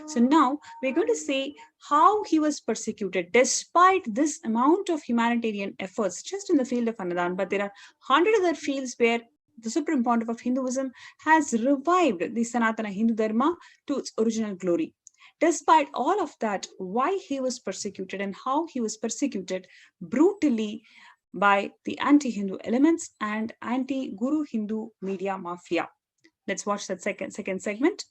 So now we're going to see how he was persecuted despite this amount of humanitarian efforts just in the field of Annadan. But there are 100 other fields where the Supreme Pontiff of Hinduism has revived the Sanatana Hindu Dharma to its original glory. Despite all of that, why he was persecuted and how he was persecuted brutally by the anti-Hindu elements and anti-Guru Hindu media mafia. Let's watch that second segment.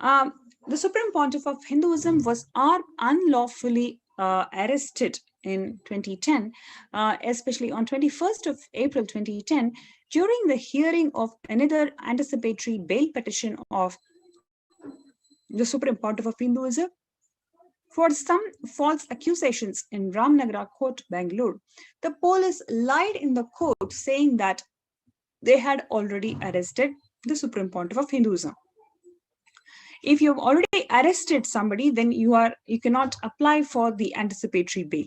The Supreme Pontiff of Hinduism was unlawfully arrested in 2010, especially on 21st of April 2010, during the hearing of another anticipatory bail petition of the Supreme Pontiff of Hinduism for some false accusations in Ramnagara Court, Bangalore. The police lied in the court, saying that they had already arrested the Supreme Pontiff of Hinduism. If you've already arrested somebody, then you cannot apply for the anticipatory bail.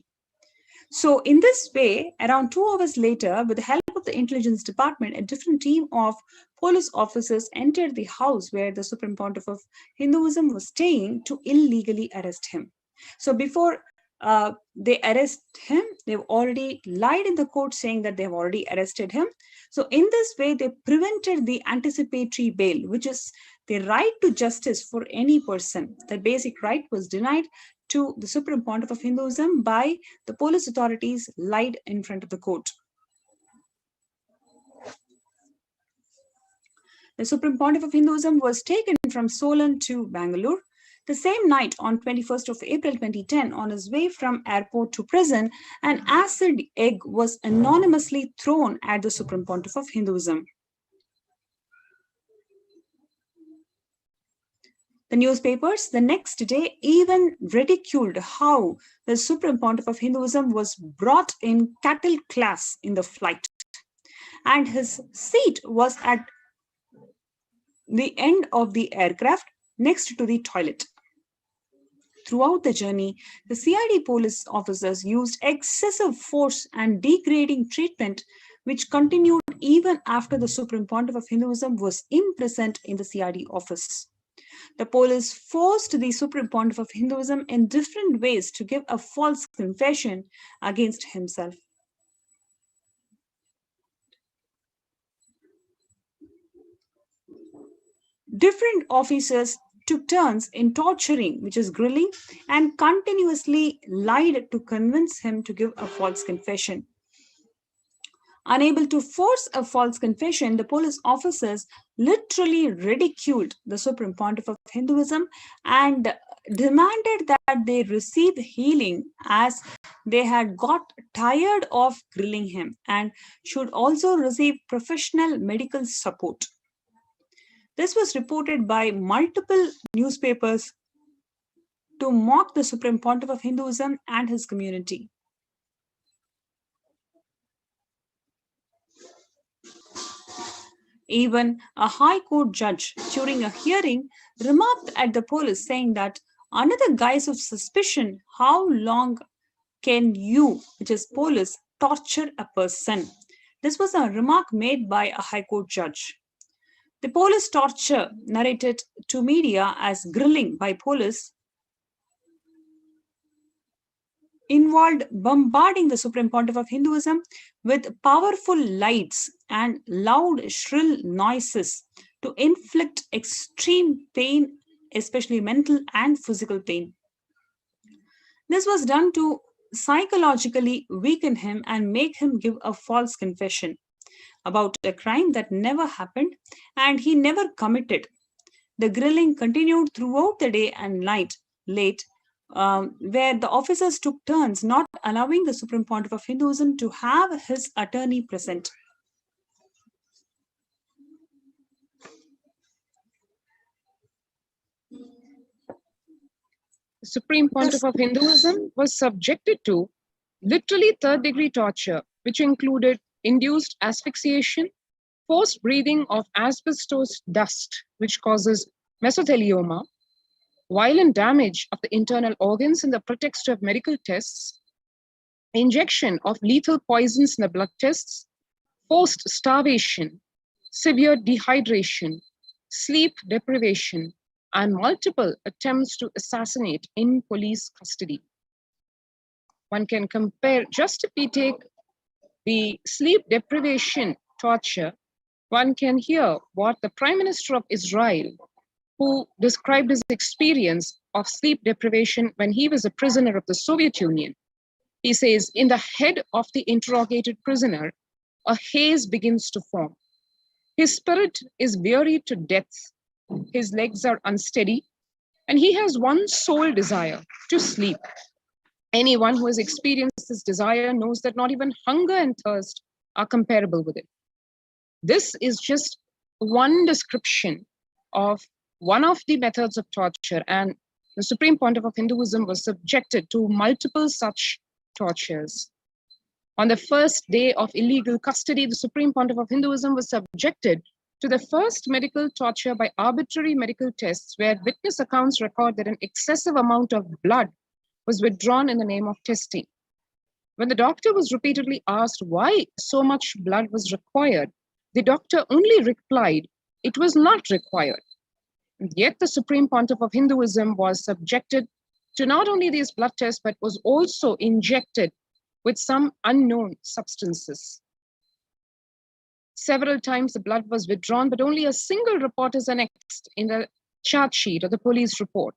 So in this way, around 2 hours later, with the help of the intelligence department, a different team of police officers entered the house where the Supreme Pontiff of Hinduism was staying to illegally arrest him. So before they arrest him, they've already lied in the court saying that they've already arrested him. So in this way, they prevented the anticipatory bail, which is the right to justice for any person. That basic right was denied to the Supreme Pontiff of Hinduism by the police authorities lied in front of the court. The Supreme Pontiff of Hinduism was taken from Solan to Bangalore. The same night, on 21st of April 2010, on his way from airport to prison, an acid egg was anonymously thrown at the Supreme Pontiff of Hinduism. The newspapers the next day even ridiculed how the Supreme Pontiff of Hinduism was brought in cattle class in the flight, and his seat was at the end of the aircraft next to the toilet. Throughout the journey, the CID police officers used excessive force and degrading treatment, which continued even after the Supreme Pontiff of Hinduism was imprisoned in the CID office. The police forced the Supreme Pontiff of Hinduism in different ways to give a false confession against himself. Different officers took turns in torturing, which is grilling, and continuously lied to convince him to give a false confession. Unable to force a false confession, the police officers literally ridiculed the Supreme Pontiff of Hinduism and demanded that they receive healing, as they had got tired of grilling him, and should also receive professional medical support. This was reported by multiple newspapers to mock the Supreme Pontiff of Hinduism and his community. Even a High Court judge, during a hearing, remarked at the police, saying that under the guise of suspicion, how long can you, which is police, torture a person? This was a remark made by a High Court judge. The police torture, narrated to media as grilling by police, involved bombarding the Supreme Pontiff of Hinduism with powerful lights and loud, shrill noises to inflict extreme pain, especially mental and physical pain. This was done to psychologically weaken him and make him give a false confession about a crime that never happened and he never committed. The grilling continued throughout the day and night, late, where the officers took turns not allowing the Supreme Pontiff of Hinduism to have his attorney present. The Supreme Pontiff of Hinduism was subjected to literally third-degree torture, which included induced asphyxiation, forced breathing of asbestos dust, which causes mesothelioma, violent damage of the internal organs in the pretext of medical tests, injection of lethal poisons in the blood tests, forced starvation, severe dehydration, sleep deprivation, and multiple attempts to assassinate in police custody. One can compare, just if we take the sleep deprivation torture, one can hear what the Prime Minister of Israel, who described his experience of sleep deprivation when he was a prisoner of the Soviet Union. He says, in the head of the interrogated prisoner, a haze begins to form. His spirit is wearied to death. His legs are unsteady, and he has one sole desire, to sleep. Anyone who has experienced this desire knows that not even hunger and thirst are comparable with it. This is just one description of one of the methods of torture, and the Supreme Pontiff of Hinduism was subjected to multiple such tortures. On the first day of illegal custody, the Supreme Pontiff of Hinduism was subjected to the first medical torture by arbitrary medical tests, where witness accounts record that an excessive amount of blood was withdrawn in the name of testing. When the doctor was repeatedly asked why so much blood was required, the doctor only replied, it was not required. Yet the Supreme Pontiff of Hinduism was subjected to not only these blood tests, but was also injected with some unknown substances. Several times the blood was withdrawn, but only a single report is annexed in the charge sheet of the police report.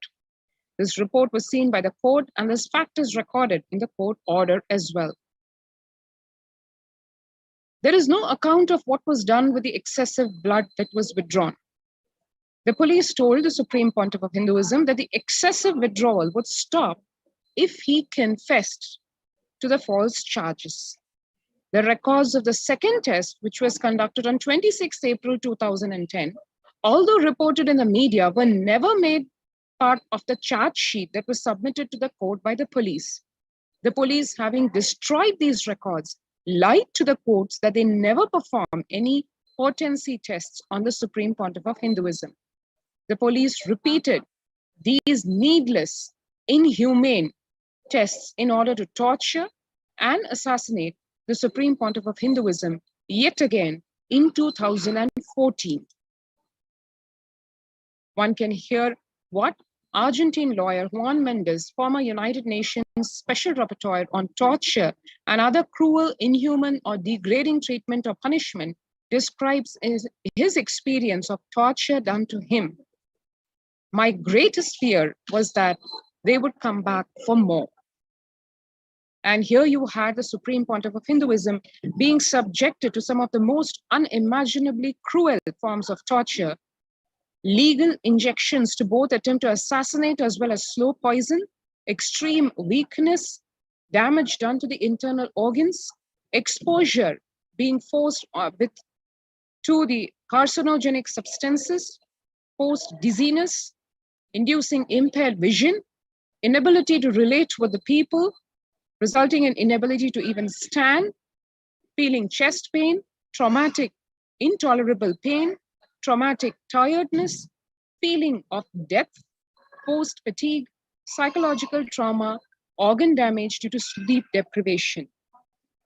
This report was seen by the court, and this fact is recorded in the court order as well. There is no account of what was done with the excessive blood that was withdrawn. The police told the Supreme Pontiff of Hinduism that the excessive withdrawal would stop if he confessed to the false charges. The records of the second test, which was conducted on 26 April 2010, although reported in the media, were never made part of the charge sheet that was submitted to the court by the police. The police, having destroyed these records, lied to the courts that they never performed any potency tests on the Supreme Pontiff of Hinduism. The police repeated these needless, inhumane tests in order to torture and assassinate the Supreme Pontiff of Hinduism yet again in 2014. One can hear what Argentine lawyer Juan Mendez, former United Nations Special Rapporteur on torture and other cruel, inhuman, or degrading treatment or punishment, describes as his experience of torture done to him. My greatest fear was that they would come back for more. And here you had the Supreme Pontiff of Hinduism being subjected to some of the most unimaginably cruel forms of torture, legal injections to both attempt to assassinate as well as slow poison, extreme weakness, damage done to the internal organs, exposure being forced to the carcinogenic substances, forced dizziness, inducing impaired vision, inability to relate with the people, resulting in inability to even stand, feeling chest pain, traumatic, intolerable pain, traumatic tiredness, feeling of death, post-fatigue, psychological trauma, organ damage due to sleep deprivation.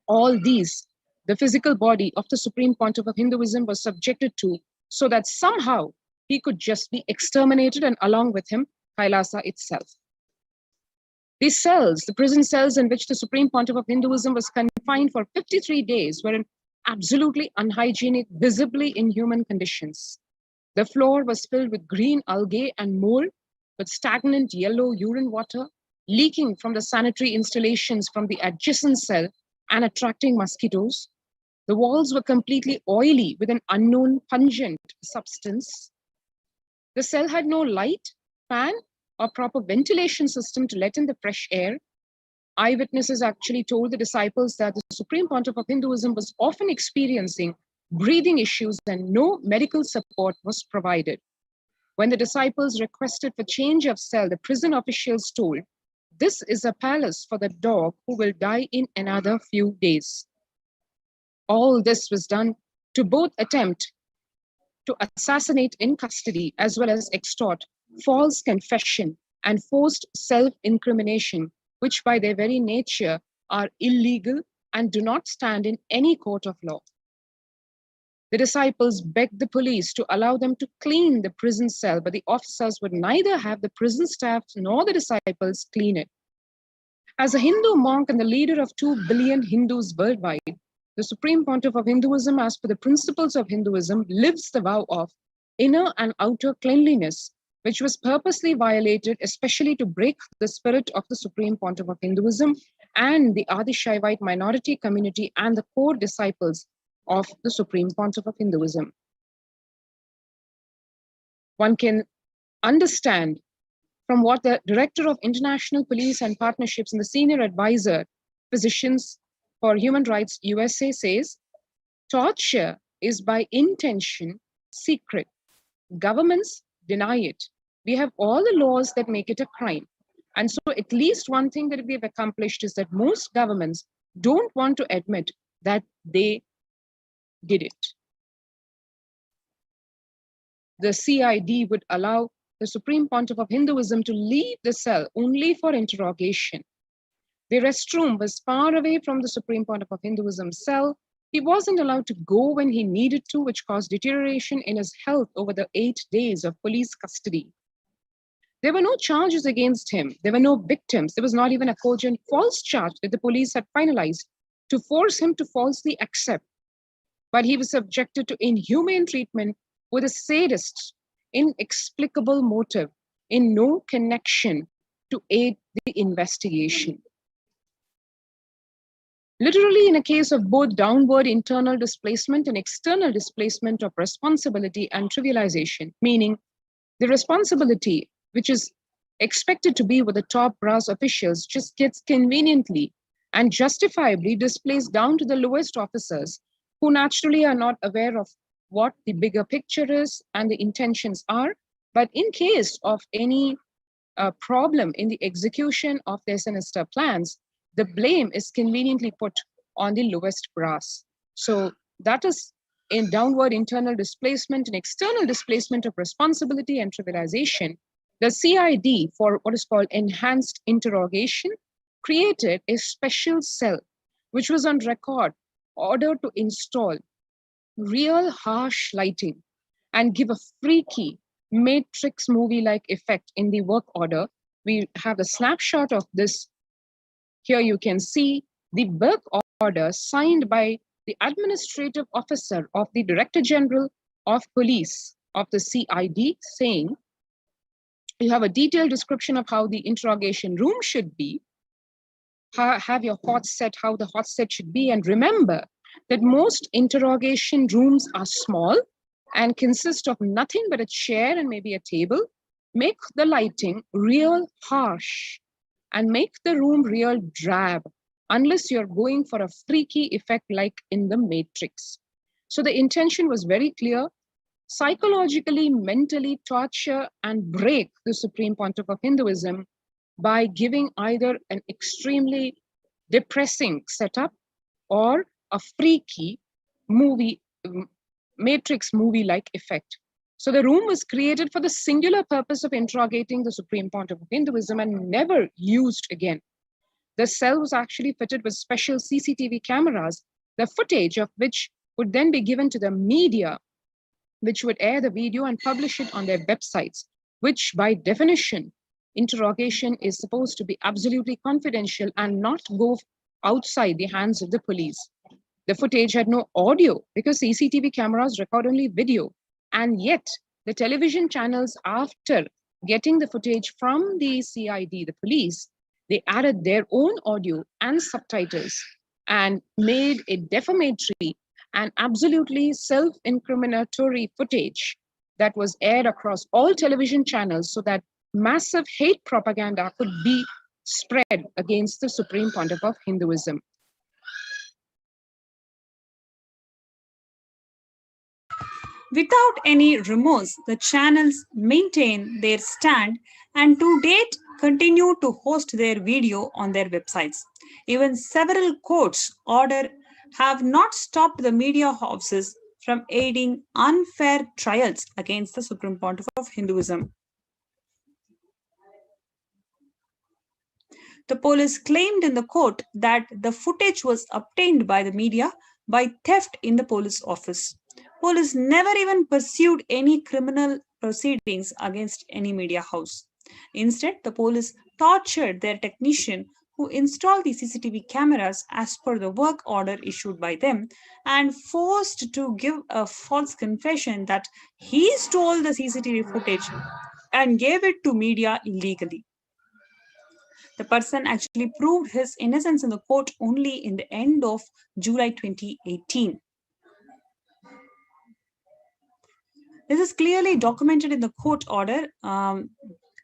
All these, the physical body of the Supreme Pontiff of Hinduism was subjected to, so that somehow he could just be exterminated, and along with him, Kailasa itself. These cells, the prison cells in which the Supreme Pontiff of Hinduism was confined for 53 days, were in absolutely unhygienic, visibly inhuman conditions. The floor was filled with green algae and mold, with stagnant yellow urine water leaking from the sanitary installations from the adjacent cell and attracting mosquitoes. The walls were completely oily with an unknown pungent substance. The cell had no light, fan, or proper ventilation system to let in the fresh air. Eyewitnesses actually told the disciples that the Supreme Pontiff of Hinduism was often experiencing breathing issues and no medical support was provided. When the disciples requested for change of cell, the prison officials told, "This is a palace for the dog who will die in another few days." All this was done to both attempt to assassinate in custody as well as extort false confession and forced self-incrimination, which by their very nature are illegal and do not stand in any court of law. The disciples begged the police to allow them to clean the prison cell, but the officers would neither have the prison staff nor the disciples clean it. As a Hindu monk and the leader of 2 billion Hindus worldwide, the Supreme Pontiff of Hinduism, as per the principles of Hinduism, lives the vow of inner and outer cleanliness, which was purposely violated, especially to break the spirit of the Supreme Pontiff of Hinduism and the Adi Shaivite minority community and the core disciples of the Supreme Pontiff of Hinduism. One can understand from what the Director of International Police and Partnerships and the Senior Advisor, Physicians for Human Rights USA says, torture is by intention secret. Governments deny it. We have all the laws that make it a crime. And so at least one thing that we have accomplished is that most governments don't want to admit that they did it. The CID would allow the Supreme Pontiff of Hinduism to leave the cell only for interrogation. The restroom was far away from the Supreme Pontiff of Hinduism's cell. He wasn't allowed to go when he needed to, which caused deterioration in his health over the 8 days of police custody. There were no charges against him. There were no victims. There was not even a cogent false charge that the police had finalized to force him to falsely accept. But he was subjected to inhumane treatment with a sadist, inexplicable motive in no connection to aid the investigation. Literally, in a case of both downward internal displacement and external displacement of responsibility and trivialization, meaning the responsibility, which is expected to be with the top brass officials, just gets conveniently and justifiably displaced down to the lowest officers, who naturally are not aware of what the bigger picture is and the intentions are. But in case of any problem in the execution of their sinister plans, the blame is conveniently put on the lowest brass. So that is in downward internal displacement and external displacement of responsibility and trivialization. The CID, for what is called enhanced interrogation, created a special cell, which was on record, ordered to install real harsh lighting and give a freaky Matrix movie-like effect in the work order. We have a snapshot of this. Here you can see the work order signed by the administrative officer of the Director General of Police of the CID, saying, you have a detailed description of how the interrogation room should be, have your hot set, how the hot set should be, and remember that most interrogation rooms are small and consist of nothing but a chair and maybe a table. Make the lighting real harsh and make the room real drab, unless you're going for a freaky effect like in the Matrix. So the intention was very clear: psychologically, mentally torture and break the Supreme Pontiff of Hinduism by giving either an extremely depressing setup or a freaky movie, Matrix movie-like effect. So the room was created for the singular purpose of interrogating the Supreme Pontiff of Hinduism and never used again. The cell was actually fitted with special CCTV cameras, the footage of which would then be given to the media, which would air the video and publish it on their websites, which by definition interrogation is supposed to be absolutely confidential and not go outside the hands of the police. The footage had no audio because CCTV cameras record only video. And yet, the television channels, after getting the footage from the CID, the police, they added their own audio and subtitles and made a defamatory and absolutely self-incriminatory footage that was aired across all television channels so that massive hate propaganda could be spread against the Supreme Pontiff of Hinduism. Without any remorse, the channels maintain their stand and to date continue to host their video on their websites. Even several courts order have not stopped the media houses from aiding unfair trials against the Supreme Pontiff of Hinduism. The police claimed in the court that the footage was obtained by the media by theft in the police office. Police never even pursued any criminal proceedings against any media house. Instead, the police tortured their technician who installed the CCTV cameras as per the work order issued by them and forced to give a false confession that he stole the CCTV footage and gave it to media illegally. The person actually proved his innocence in the court only in the end of July 2018. This is clearly documented in the court order,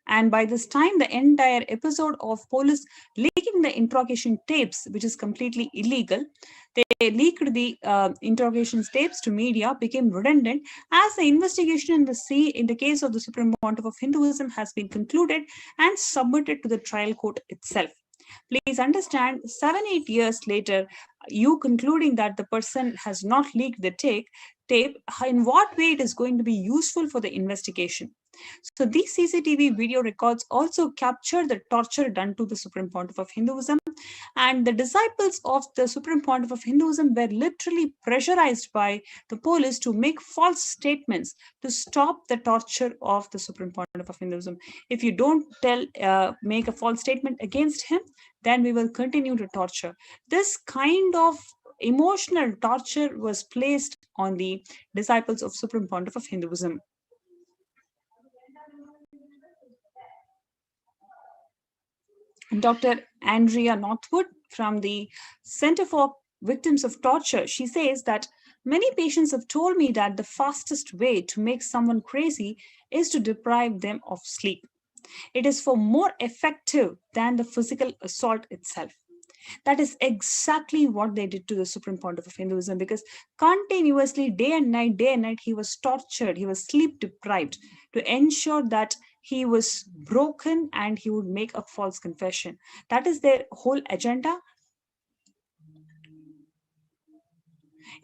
and by this time, the entire episode of police leaking the interrogation tapes, which is completely illegal, they leaked the interrogation tapes to media, became redundant as the investigation in the case of the Supreme Pontiff of Hinduism has been concluded and submitted to the trial court itself. Please understand, 7-8 years later, you concluding that the person has not leaked the tape, in what way it is going to be useful for the investigation. So these CCTV video records also capture the torture done to the Supreme Pontiff of Hinduism, and the disciples of the Supreme Pontiff of Hinduism were literally pressurized by the police to make false statements to stop the torture of the Supreme Pontiff of Hinduism. If you don't make a false statement against him, then we will continue to torture. This kind of emotional torture was placed on the disciples of Supreme Pontiff of Hinduism. Dr. Andrea Northwood from the Center for Victims of Torture, she says that many patients have told me that the fastest way to make someone crazy is to deprive them of sleep. It is far more effective than the physical assault itself. That is exactly what they did to the Supreme Pontiff of Hinduism, because continuously, day and night, he was tortured, he was sleep deprived to ensure that he was broken and he would make a false confession. That is their whole agenda.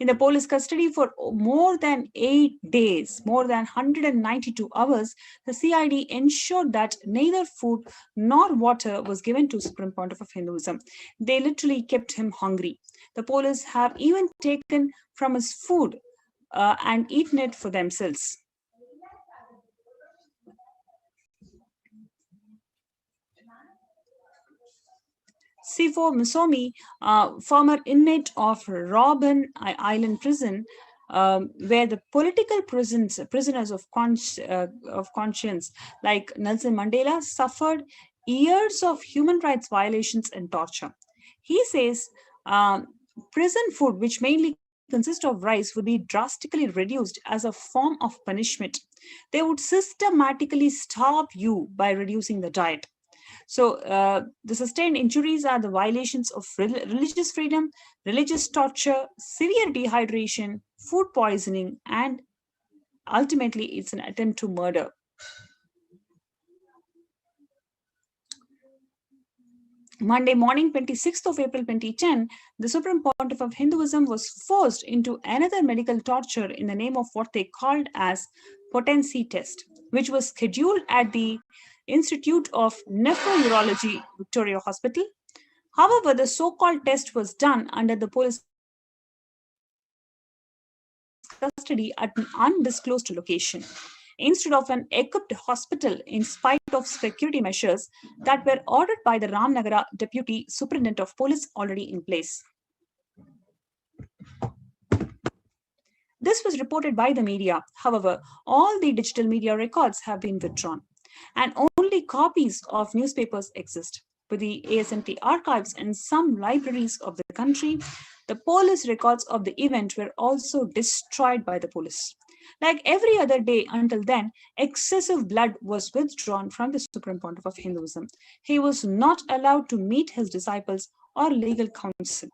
In the police custody for more than 8 days, more than 192 hours, the CID ensured that neither food nor water was given to Supreme Pontiff of Hinduism. They literally kept him hungry. The police have even taken from his food and eaten it for themselves. Sifo Musomi, former inmate of Robben Island prison, where the political prisoners of conscience like Nelson Mandela suffered years of human rights violations and torture. He says prison food, which mainly consists of rice, would be drastically reduced as a form of punishment. They would systematically starve you by reducing the diet. So the sustained injuries are the violations of religious freedom, religious torture, severe dehydration, food poisoning, and ultimately it's an attempt to murder. Monday morning, 26th of April 2010, the Supreme Pontiff of Hinduism was forced into another medical torture in the name of what they called as potency test, which was scheduled at the Institute of Nephrology, Victoria Hospital. However, the so-called test was done under the police custody at an undisclosed location. instead of an equipped hospital in spite of security measures that were ordered by the Ramnagara Deputy Superintendent of Police already in place. This was reported by the media. However, all the digital media records have been withdrawn, and only copies of newspapers exist. With the ASNT archives and some libraries of the country, the police records of the event were also destroyed by the police. Like every other day until then, excessive blood was withdrawn from the Supreme Pontiff of Hinduism. He was not allowed to meet his disciples or legal counsel.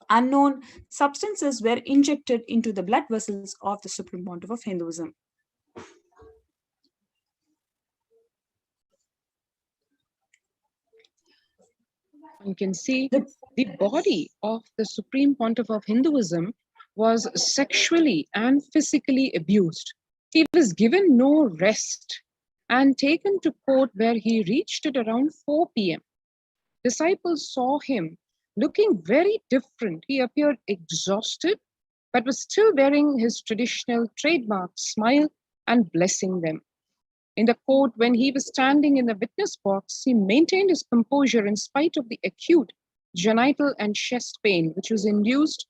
Unknown substances were injected into the blood vessels of the Supreme Pontiff of Hinduism. You can see the body of the Supreme Pontiff of Hinduism was sexually and physically abused. He was given no rest and taken to court, where he reached at around 4 p.m. Disciples saw him looking very different. He appeared exhausted, but was still wearing his traditional trademark smile and blessing them. In the court, when he was standing in the witness box, he maintained his composure in spite of the acute genital and chest pain, which was induced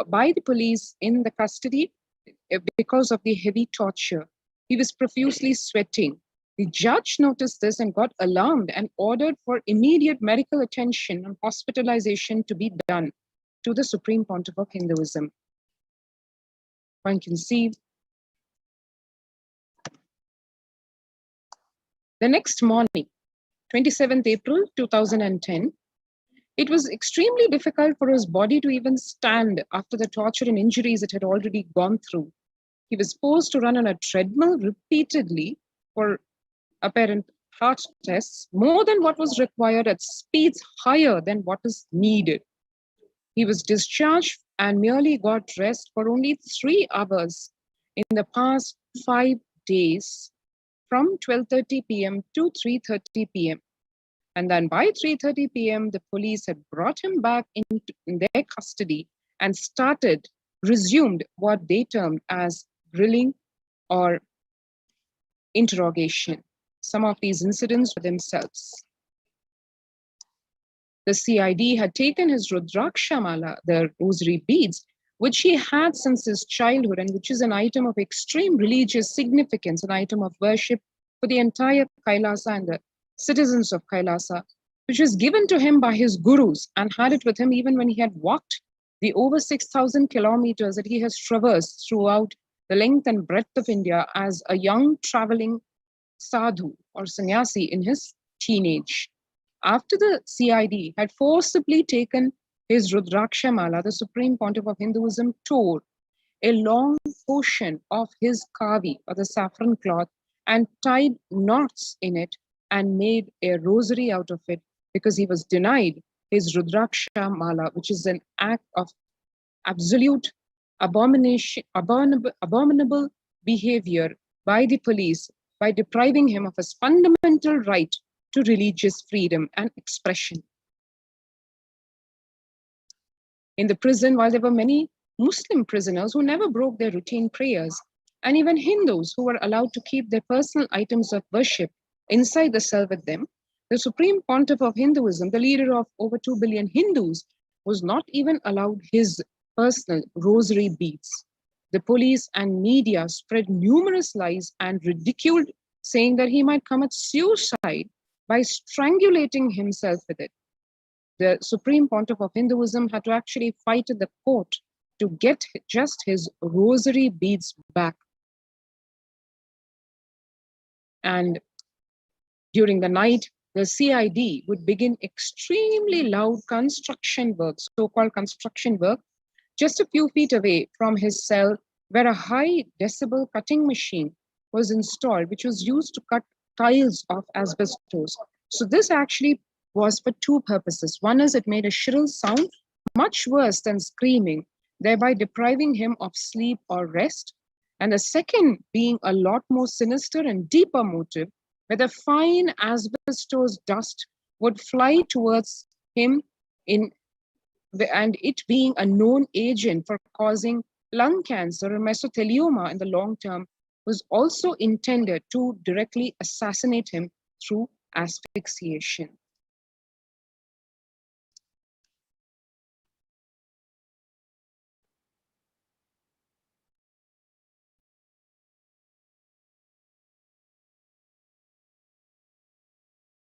by the police in the custody because of the heavy torture. He was profusely sweating. The judge noticed this and got alarmed and ordered for immediate medical attention and hospitalization to be done to the Supreme Pontiff of Hinduism. One can see the next morning, 27th April 2010, it was extremely difficult for his body to even stand after the torture and injuries it had already gone through. He was forced to run on a treadmill repeatedly for apparent heart tests, more than what was required at speeds higher than what is needed. He was discharged and merely got rest for only 3 hours in the past 5 days, from 12:30 p.m. to 3:30 p.m. And then by 3:30 p.m., the police had brought him back in their custody and resumed what they termed as grilling or interrogation. Some of these incidents were themselves. The CID had taken his Rudraksha Mala, the rosary beads, which he had since his childhood, and which is an item of extreme religious significance, an item of worship for the entire Kailasa and the citizens of Kailasa, which was given to him by his gurus, and had it with him even when he had walked the over 6,000 kilometers that he has traversed throughout the length and breadth of India as a young traveling sadhu or sannyasi in his teenage. After the CID had forcibly taken his Rudraksha Mala, the Supreme Pontiff of Hinduism tore a long portion of his kavi, or the saffron cloth, and tied knots in it and made a rosary out of it, because he was denied his Rudraksha Mala, which is an act of absolute abominable behavior by the police, by depriving him of his fundamental right to religious freedom and expression. In the prison, while there were many Muslim prisoners who never broke their routine prayers, and even Hindus who were allowed to keep their personal items of worship inside the cell with them, the Supreme Pontiff of Hinduism, the leader of over 2 billion Hindus, was not even allowed his personal rosary beads. The police and media spread numerous lies and ridiculed, saying that he might commit suicide by strangulating himself with it. The Supreme Pontiff of Hinduism had to actually fight in the court to get just his rosary beads back. And during the night, the CID would begin extremely loud construction work, so-called construction work, just a few feet away from his cell, where a high decibel cutting machine was installed, which was used to cut tiles of asbestos. So this actually was for 2 purposes. One is it made a shrill sound, much worse than screaming, thereby depriving him of sleep or rest. And the second being a lot more sinister and deeper motive, where the fine asbestos dust would fly towards him, and it being a known agent for causing lung cancer or mesothelioma in the long term, was also intended to directly assassinate him through asphyxiation.